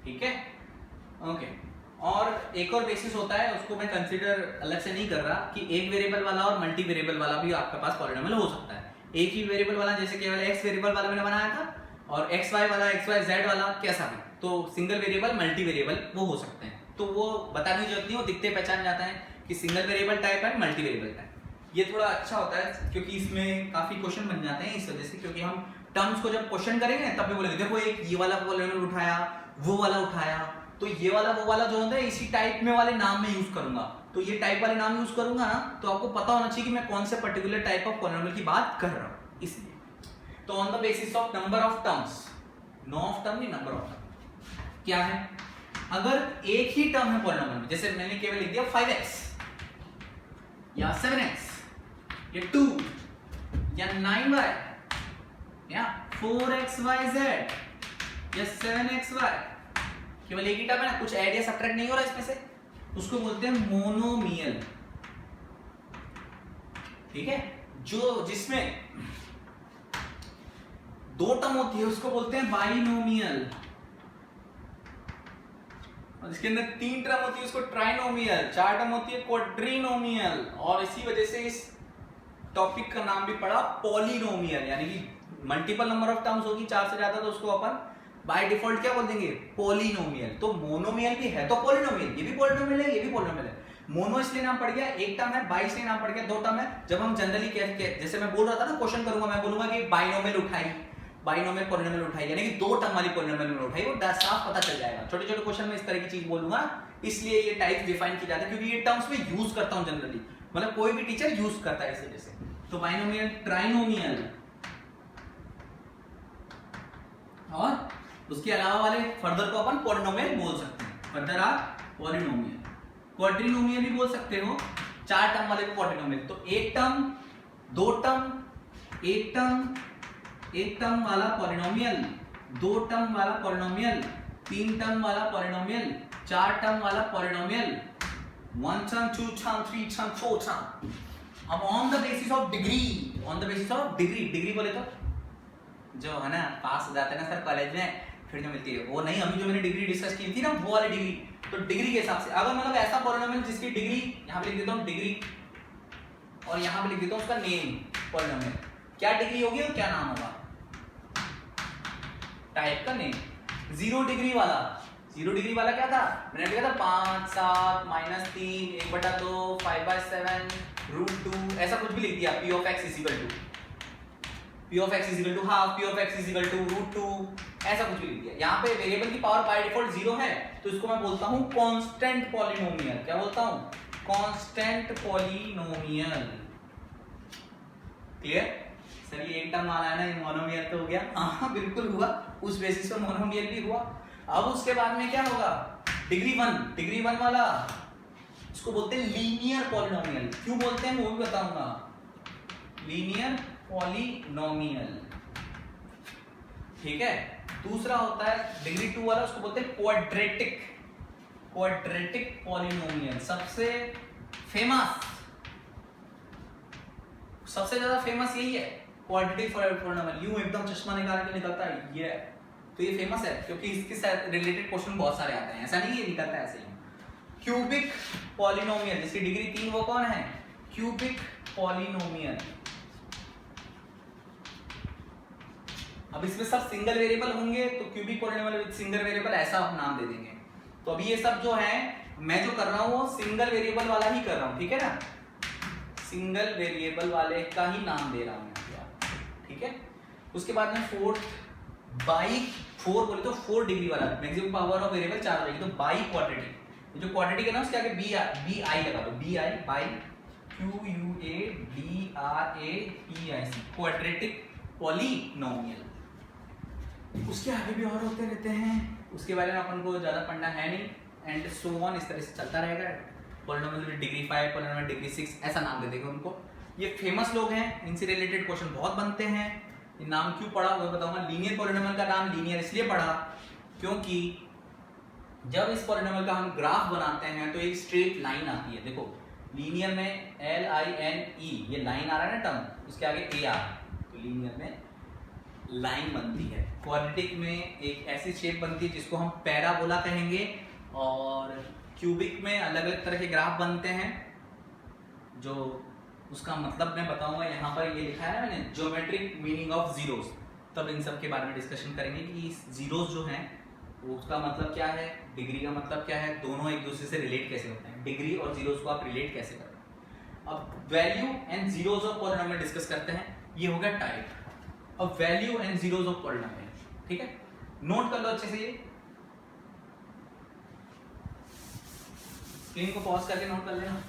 ठीक है, ओके। और एक और बेसिस होता है, उसको मैं कंसीडर अलग से नहीं कर रहा, कि एक वेरिएबल वाला और मल्टी वेरिएबल वाला भी आपके पास पॉलिनोमियल हो सकता है। एक ही वेरिएबल वाला जैसे केवल x वेरिएबल वाला मैंने बनाया था, और xy वाला, xyz वाला कैसा भी, तो सिंगल वेरिएबल मल्टी वेरिएबल वो हो सकते हैं। तो वो बताने की जरूरत नहीं, वो दिखते पहचान जाता है कि सिंगल वेरिएबल टाइप है, मल्टी वेरिएबल टाइप। ये थोड़ा अच्छा होता है क्योंकि इसमें काफी क्वेश्चन बन जाते हैं इस वजह से, क्योंकि हम टर्म्स को जब क्वेश्चन करेंगे तब भी बोलेंगे देखो एक ये वाला पॉलिनोमियल उठाया, वो वाला उठाया, तो ये वाला वो वाला जो होता है इसी टाइप में वाले नाम में यूज करूंगा। तो ये टाइप वाले नाम यूज करूंगा ना, तो आपको पता होना चाहिए कि मैं कौन से पर्टिकुलर टाइप ऑफ पॉलिनोमियल की बात कर रहा हूं, इसलिए। तो on the basis of number of terms, no of term नहीं, नंबर ऑफ टर्म क्या है? अगर एक ही टर्म है पॉलिनोमियल में, जैसे मैंने केवल लिख दिया 5x या 7x या 2 या 9y या 4xyz या 7xy, केवल एक ही टर्म है ना, कुछ ऐड या सब्ट्रैक्ट नहीं हो रहा इसमें से, उसको बोलते हैं मोनोमियल, ठीक है। जो जिसमें 2 टर्म होती है उसको बोलते हैं बाइनोमियल, और इसके अंदर 3 टर्म होती है उसको ट्राइनोमियल, 4 टर्म होती है क्वाड्रिनोमियल, और इसी वजह से इस टॉपिक का नाम भी पड़ा पॉलिनोमियल, यानी कि मल्टीपल नंबर ऑफ टर्म्स होगी 4 से ज्यादा, तो उसको अपन बाय डिफॉल्ट क्या बोल देंगे? पॉलिनोमियल। तो मोनोमियल भी है तो पॉलिनोमियल, ये भी पॉलिनोमियल है, ये भी पॉलिनोमियल है। मोनो इसलिए नाम पड़ गया, एक टर्म है, बाई इसलिए नाम पड़ गया, 2 टर्म है। जब हम जनरली जैसे मैं बोल रहा था ना, क्वेश्चन करूंगा, मैं बोलूंगा कि बाइनोमियल उठाई, बाइनोमियल पॉलिनोमियल उठाई, यानी कि 2 टर्म वाली पॉलिनोमियल उठाई, वो साफ पता चल जाएगा। छोटे छोटे क्वेश्चन में इस तरह की चीज बोलूंगा इसलिए ये टाइप डिफाइन की जाती है, क्योंकि ये टर्म्स में यूज करता हूं जनरली, मतलब कोई भी टीचर यूज करता है इस वजह से। तो बाइनोमियल, ट्राइनोमियल और उसके अलावा वाले फर्दर को अपन पॉलिनोमियल बोल सकते हैं। फर्दर आप पॉलिनोमियल, क्वाड्रिनोमियल भी बोल सकते हो, 4 टर्म वाले को क्वाड्रिनोमियल। तो एक टर्म, दो टर्म, एक टर्म वाला पॉलिनोमियल, 2 टर्म वाला पॉलिनोमियल, 3 टर्म वाला पॉलिनोमियल, 4 टर्म वाला polynomial, 1 term, 2 term, 3 term, 4 term. अब on the basis of degree, on the basis of degree, degree बोले तो जो है ना पास हो जाते हैं ना सर कॉलेज में, फिर जो मिलती है वो नहीं, अभी जो मैंने डिग्री डिस्कस की थी ना वो वाली डिग्री। तो डिग्री के हिसाब से अगर मतलब ऐसा पॉलिनोमियल जिसकी डिग्री, यहाँ पे लिख देता हूँ डिग्री और यहाँ पे लिख देता हूँ उसका नेम पॉलिनोमियल, क्या डिग्री होगी और क्या नाम होगा, टाइप का नेम। 0 डिग्री वाला, 0 डिग्री वाला क्या था, मैंने लिखा था 5, 7, -3, 1/2, 5/7, √2, ऐसा कुछ भी लिख दिया। p of x is equal to p of x is equal to half, p of x is equal to √2, ऐसा कुछ भी लिख दिया। यहाँ पे वेरिएबल की पावर बाय डिफॉल्ट 0 है, तो इसको मैं बोलता हूँ कांस्टेंट पॉलिनोमियल। क्या बोलता हूँ, कांस्टेंट पॉलिनोमियल। क्लियर सर, ये एक टर्म वाला है ना, ये मोनोमियल तो हो गया, हाँ बिल्कुल हुआ, उस बेसिस पर मोनोमियल भी हुआ। अब उसके बाद में क्या होगा, डिग्री 1, डिग्री 1 वाला इसको बोलते हैं लीनियर पॉलिनोमियल। क्यों बोलते हैं वो भी बताऊंगा, लीनियर पॉलिनोमियल, ठीक है। दूसरा होता है डिग्री 2 वाला, उसको बोलते हैं क्वाड्रेटिक, क्वाड्रेटिक पॉलिनोमियल। सबसे फेमस, सबसे ज्यादा फेमस यही है क्वाड्रेटिक पॉलिनोमियल। यूं एकदम चश्मा निकाल के निकलता है ये, तो ये फेमस है क्योंकि इसके साथ रिलेटेड क्वेश्चन बहुत सारे आते हैं, ऐसा नहीं ये निकलता है ऐसे ही। क्यूबिक पॉलिनोमियल जिसकी डिग्री 3, वो कौन है, क्यूबिक पॉलिनोमियल। अब इसमें सब सिंगल वेरिएबल होंगे तो cubic polynomial with single variable ऐसा हम नाम दे देंगे। तो अभी ये सब जो है मैं जो कर रहा हूँ वो सिंगल वेरिएबल वाला ही कर रहा हूँ, ठीक है ना, सिंगल वेरिएबल वाले का ही नाम दे रहा हूँ, ठीक है। उसके बाद में फोर्थ, बाई 4 बोले तो 4 डिग्री वाला, मैक्सिमम पावर ऑफ वेरिएबल 4 हो जाएगी, तो बाई क्वाड्रेटिक। जो क्वाड्रेटिक है ना उसके आगे बी आई लगा दो, B I, bi QUADRATIC, quadratic polynomial. उसके आगे भी और होते रहते हैं, उसके बारे में अपन को ज्यादा पढ़ना है नहीं, एंड सो ऑन, इस तरह से चलता रहेगा। पॉलिनोमियल डिग्री 5, पॉलिनोमियल डिग्री 6, ऐसा नाम दे देंगे उनको। ये फेमस लोग हैं, इनसे रिलेटेड क्वेश्चन बहुत बनते हैं। ये नाम क्यों पढ़ा वो बताऊंगा। लीनियर पॉलिनोमियल का नाम लीनियर इसलिए पढ़ा क्योंकि जब इस पॉलिनोमियल का हम ग्राफ बनाते हैं तो एक स्ट्रेट लाइन आती है। देखो लीनियर में LINE, ये लाइन आ रहा है ना टर्म, उसके आगे A आ रहा है, तो लीनियर में लाइन बनती है। क्वाड्रेटिक में एक ऐसी शेप बनती है जिसको हम पैराबोला कहेंगे, और क्यूबिक में अलग अलग तरह के ग्राफ बनते हैं, जो उसका मतलब मैं बताऊंगा। यहाँ पर ये लिखा है ना मैंने, ज्योमेट्रिक मीनिंग ऑफ जीरोस, तब इन सब के बारे में डिस्कशन करेंगे कि जीरोस जो हैं उसका मतलब क्या है, डिग्री का मतलब क्या है, दोनों एक दूसरे से रिलेट कैसे होते हैं, डिग्री और जीरोस को आप रिलेट कैसे करते हैं। अब value and zeros of polynomial discuss करते हैं, ये हो गया टाइप। अब value and zeros of polynomial, ठीक है, नोट कर लो अच्छे से। ये स्क्रीन को पॉज करके नोट कर लेना।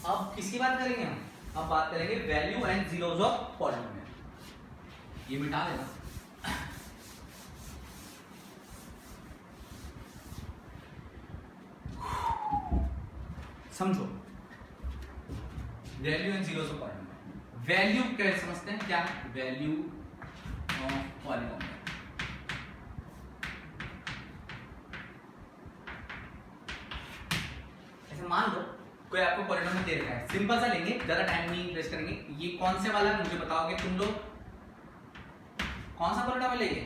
अब किसकी बात करेंगे हम, अब बात करेंगे value and zeros of polynomial. ये मिटा देना। समझो value and zeros of polynomial. Value कैसे समझते हैं, क्या वैल्यू ऑफ पॉलिनोमियल। ऐसे मान लो कोई आपको पॉलिनोमियल दे रखा है, सिंपल सा लेंगे, ज्यादा टाइम नहीं वेस्ट करेंगे। ये कौन से वाला मुझे बताओगे तुम लोग, कौन सा पॉलिनोमियल है ये,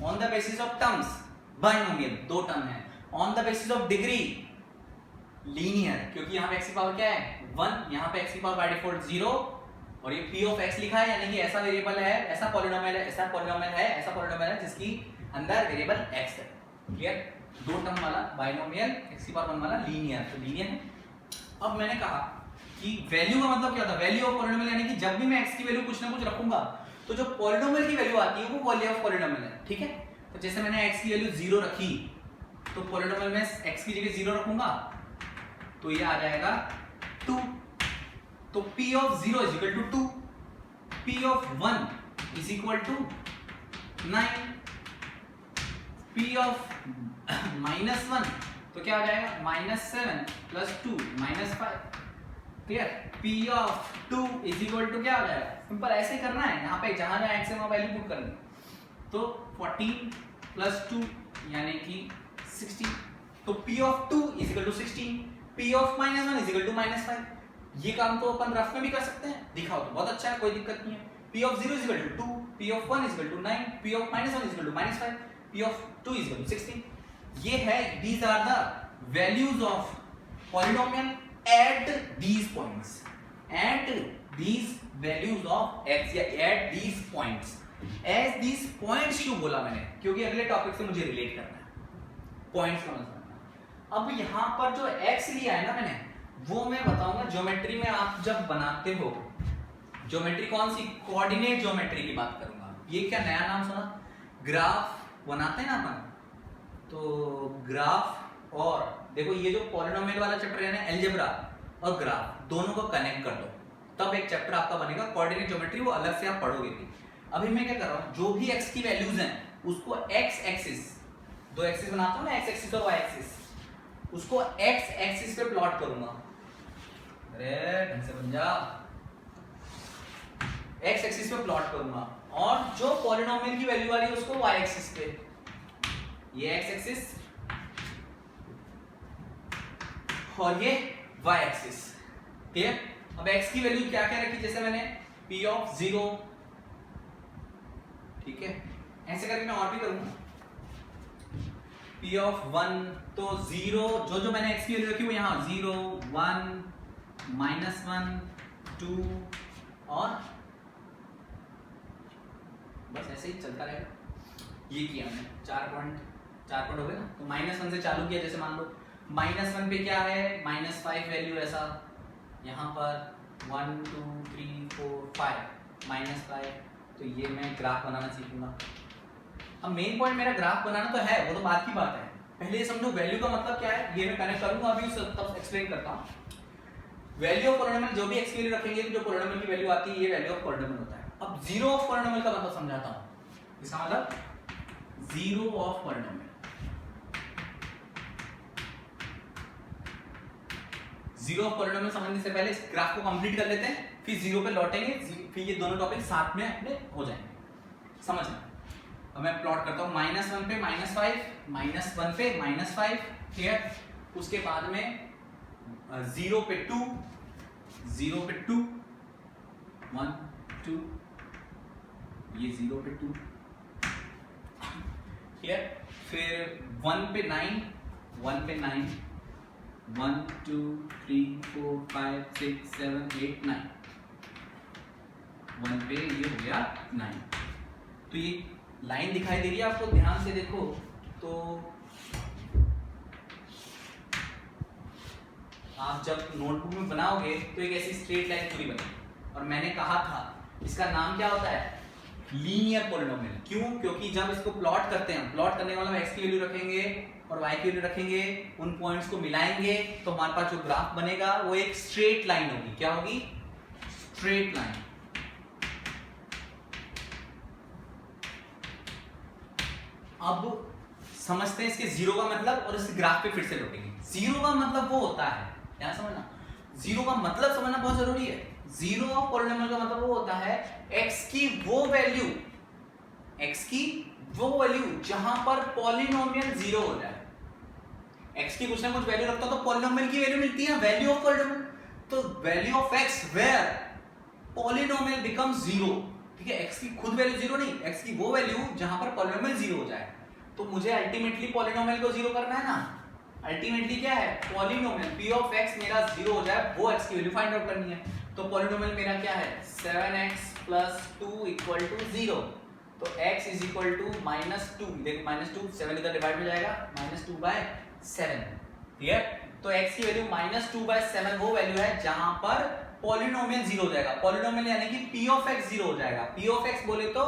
on the basis of terms binomial, 2 term है। On the basis of degree linear, क्योंकि यहाँ पे x की पावर क्या है 1, यहाँ पे x की पावर बाय डिफॉल्ट 0, और ये p ऑफ x लिखा है, यानी कि ऐसा वेरिएबल है, ऐसा पॉलिनोमियल है, ऐसा पॉलिनोमियल है, ऐसा पॉलिनोमियल है जिसकी अंदर वेरिएबल x है। क्लियर, 2 टर्म वाला बाइनोमियल, x की पावर 1 वाला लीनियर, तो लीनियर है। अब मैंने कहा कि वैल्यू का मतलब क्या होता है, वैल्यू ऑफ पॉलिनोमियल, यानी कि जब भी मैं x की वैल्यू कुछ ना कुछ रखूंगा तो जो पॉलिनोमियल की वैल्यू आती है वो वैल्यू ऑफ पॉलिनोमियल है, ठीक है। तो जैसे मैंने x की वैल्यू 0 रखी तो पॉलिनोमियल में x की जगह 0 रखूंगा तो ये आ जाएगा 2। तो p of 0 is equal to 2, p of 1 is equal to 9, p of -1 तो क्या आ जाएगा -7 plus 2 -5। Clear? p of 2 is equal to क्या आ जाएगा? सिंपल ऐसे ही करना है, यहाँ पे जहां जहां x है वहां वैल्यू पुट करनी। तो 14 प्लस 2 यानी कि 16। तो p of 2 is equal to 16, p of -1 is equal to -5। ये काम तो अपन रफ में भी कर सकते हैं, दिखाओ तो बहुत अच्छा है, कोई दिक्कत नहीं है। p of 0 is equal to 2, p of 1 is equal to 9, p of -1 is equal to -5, p of 2 is equal to 16। ये है, these are the values of polynomial at these points, at these values of x या at these points। as these points क्यों बोला मैंने? क्योंकि अगले topic से मुझे रिलेट करना है, पॉइंट्स का मतलब। अब यहाँ पर जो x लिया है ना मैंने, वो मैं बताऊंगा ज्योमेट्री में आप जब बनाते हो। ज्योमेट्री कौन सी? कोऑर्डिनेट ज्योमेट्री की बात करूंगा। ये क्या नया नाम सुना? ग्राफ बनाते हैं ना अपन, तो ग्राफ और देखो ये जो पॉलिनोमियल वाला चैप्टर है ना, अलजेब्रा और ग्राफ दोनों को कनेक्ट कर दो, तब एक चैप्टर आपका बनेगा कोऑर्डिनेट ज्योमेट्री। वो अलग से आप पढ़ोगे भी। अभी मैं क्या कर रहा हूं, जो भी x की वैल्यूज हैं उसको x एक्सिस, दो एक्सिस बनाता हूं ना, x एक्सिस और y एक्सिस, उसको x एक्सिस पे प्लॉट करूंगा। अरे ढंग से बन जा। x एक्सिस पे प्लॉट करूंगा और जो पॉलिनोमियल की वैल्यू वाली है उसको y एक्सिस पे। ये x एक्सिस और ये y एक्सिस। क्लियर? अब x की वैल्यू क्या क्या रखी? जैसे मैंने p ऑफ 0, ठीक है, ऐसे करके मैं और भी करूंगा। p ऑफ 1 तो 0, जो जो मैंने x की वैल्यू रखी वो यहाँ 0 1 -1 2 और बस ऐसे ही चलता रहेगा। ये किया मैंने, 4 पॉइंट हो गए ना। तो -1 से चालू किया, जैसे मान लो -1 पे क्या है, -5 वैल्यू, ऐसा यहाँ पर 1 2 3 4 5 -5। तो ये मैं ग्राफ बनाना सीखूंगा। अब मेन पॉइंट मेरा ग्राफ बनाना तो है, वो तो बात की बात है। पहले ये समझो वैल्यू का मतलब क्या है, ये मैं कनेक्ट करूंगा अभी, तब एक्सप्लेन करता हूँ। वैल्यू ऑफ पॉलिनोमियल, जो भी x की वैल्यू रखेंगे तो जो पॉलिनोमियल की वैल्यू आती है ये वैल्यू ऑफ पॉलिनोमियल होता है। अब जीरो ऑफ पॉलिनोमियल का मतलब समझाता हूँ। इसका मतलब zero of polynomial, zero of polynomial समझने से पहले इस ग्राफ को कंप्लीट कर लेते हैं, फिर जीरो पे लौटेंगे, फिर ये दोनों टॉपिक साथ में अपने हो जाएंगे। समझना। अब मैं प्लॉट करता हूँ -1 पे -5, -1 पे -5, ठीक है। उसके बाद में 0 पे 2, 0 पे 2 1 2, ये 0 पे 2, ठीक है। फिर 1 पे 9, 1 पे 9 1 2 3 4 5 6 7 8 9, 1 पे ये हो गया 9। तो ये लाइन दिखाई दे रही है आपको, ध्यान से देखो तो आप जब नोटबुक में बनाओगे तो एक ऐसी स्ट्रेट लाइन पूरी बनेगी। और मैंने कहा था इसका नाम क्या होता है, लीनियर पॉलिनोमियल। क्यों? क्योंकि जब इसको प्लॉट करते हैं, प्लॉट करने वाला x की वैल्यू रखेंगे और y की वैल्यू रखेंगे, उन पॉइंट्स को मिलाएंगे तो हमारे पास जो ग्राफ बनेगा वो एक स्ट्रेट लाइन होगी। क्या होगी? Straight line. अब समझते हैं इसके जीरो का मतलब और इस ग्राफ पे फिर से लौटेंगे। जीरो का मतलब वो होता है, यहाँ समझना, जीरो का मतलब समझना बहुत जरूरी है। जीरो ऑफ पॉलिनोमियल का मतलब वो होता है x की वो वैल्यू, x की वो वैल्यू जहां पर पॉलिनोमियल जीरो हो जाए। x की कुछ ना कुछ वैल्यू रखता तो पॉलिनोमियल की वैल्यू मिलती है, वैल्यू ऑफ पॉलिनोमियल। तो value of x where polynomial becomes zero, ठीक है। x की खुद वैल्यू जीरो नहीं, x की वो वैल्यू जहां पर पॉलिनोमियल जीरो हो जाए। तो मुझे अल्टीमेटली पॉलिनोमियल को जीरो करना है ना। अल्टीमेटली क्या है, पॉलिनोमियल p ऑफ x मेरा जीरो हो जाए, वो x की वैल्यू फाइंड आउट करनी है। तो पॉलिनोमियल मेरा क्या है, 7x + 2 = 0। तो x = -2, देखो -2 7 इधर डिवाइड में जाएगा, -2/7, ठीक है। तो x की वैल्यू -2/7 वो वैल्यू है जहां पर पॉलिनोमियल जीरो हो जाएगा। पॉलिनोमियल यानी कि p ऑफ x जीरो हो जाएगा। p ऑफ x बोले तो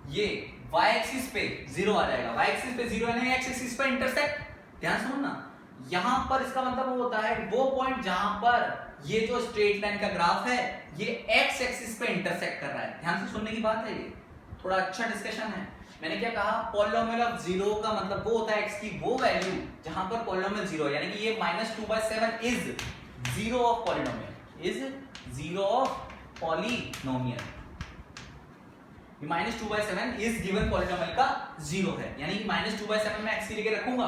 ये वाई एक्सिस पे जीरो आ जाएगा, वाई एक्सिस पे जीरो यानी एक्स एक्सिस पे इंटरसेक्ट। ध्यान सुनो ना, यहां पर इसका मतलब वो होता है वो पॉइंट जहां पर ये जो स्ट्रेट लाइन का ग्राफ है ये एक्स एक्सिस पे इंटरसेक्ट कर रहा है। ध्यान से सुनने की बात है, ये थोड़ा अच्छा डिस्कशन है। मैंने क्या कहा, पॉलिनोमियल ऑफ जीरो का मतलब वो होता है एक्स की वो वैल्यू जहां पर पॉलिनोमियल जीरो है, यानी कि ये -2/7 is zero of polynomial, is zero of polynomial. -2/7 is given polynomial का जीरो है, यानी कि -2/7 में एक्स की लेके रखूंगा,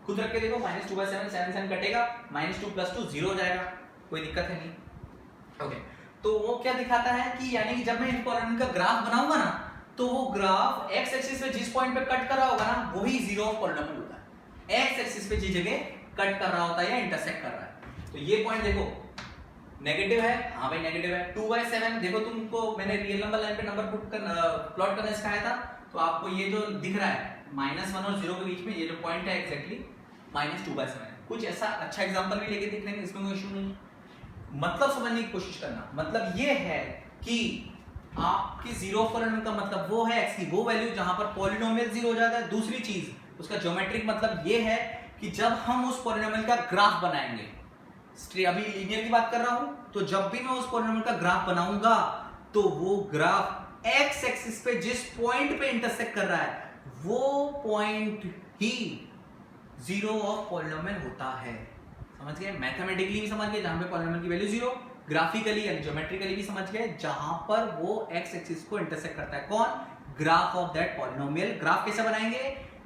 खुद रख के देखो, -2/7 7 कटेगा, -2 + 2 0 हो जाएगा, कोई दिक्कत है नहीं। ओके, तो वो क्या दिखाता है कि यानी कि जब मैं इन पॉलिनोमियल का ग्राफ बनाऊंगा ना तो वो ग्राफ एक्स एक्सिस पे जिस पॉइंट पे कट कर रहा होगा ना वही जीरो ऑफ पॉलिनोमियल होता है। एक्स एक्सिस पे जिस जगह कट कर रहा होता है या इंटरसेक्ट कर रहा है। तो ये पॉइंट देखो नेगेटिव है, हाँ भाई नेगेटिव है। 2/7 देखो, तुमको मैंने रियल नंबर लाइन पे नंबर पुट कर प्लॉट करना सिखाया था, तो आपको ये जो दिख रहा है -1 और 0 के बीच में ये जो पॉइंट है एग्जैक्टली -2/7। कुछ ऐसा अच्छा एग्जांपल भी लेके दिख लेंगे, इसमें कोई इशू नहीं। मतलब समझने की कोशिश करना, मतलब ये है कि आपके जीरो पॉलिनोमियल का मतलब वो है एक्स की वो वैल्यू जहां पर पॉलिनोमियल जीरो हो जाता है। दूसरी चीज उसका ज्योमेट्रिक मतलब ये है कि जब हम उस पॉलिनोमियल का ग्राफ बनाएंगे, अभी लीनियर की बात कर रहा हूं, तो जब भी मैं उस पॉलिनोमियल का ग्राफ बनाऊंगा तो वो ग्राफ एक्स एक्सिस पे जिस पॉइंट पे इंटरसेक्ट कर रहा है वो point he zero of polynomial होता है। समझ गए? मैथमेटिकली भी समझ गए जहां पे पॉलिनोमियल की value zero, graphically and geometrically भी समझ गए जहां पर वो एक्स एक्सिस को इंटरसेक्ट करता है। कौन? Graph of that polynomial. Graph कैसे बनाएंगे?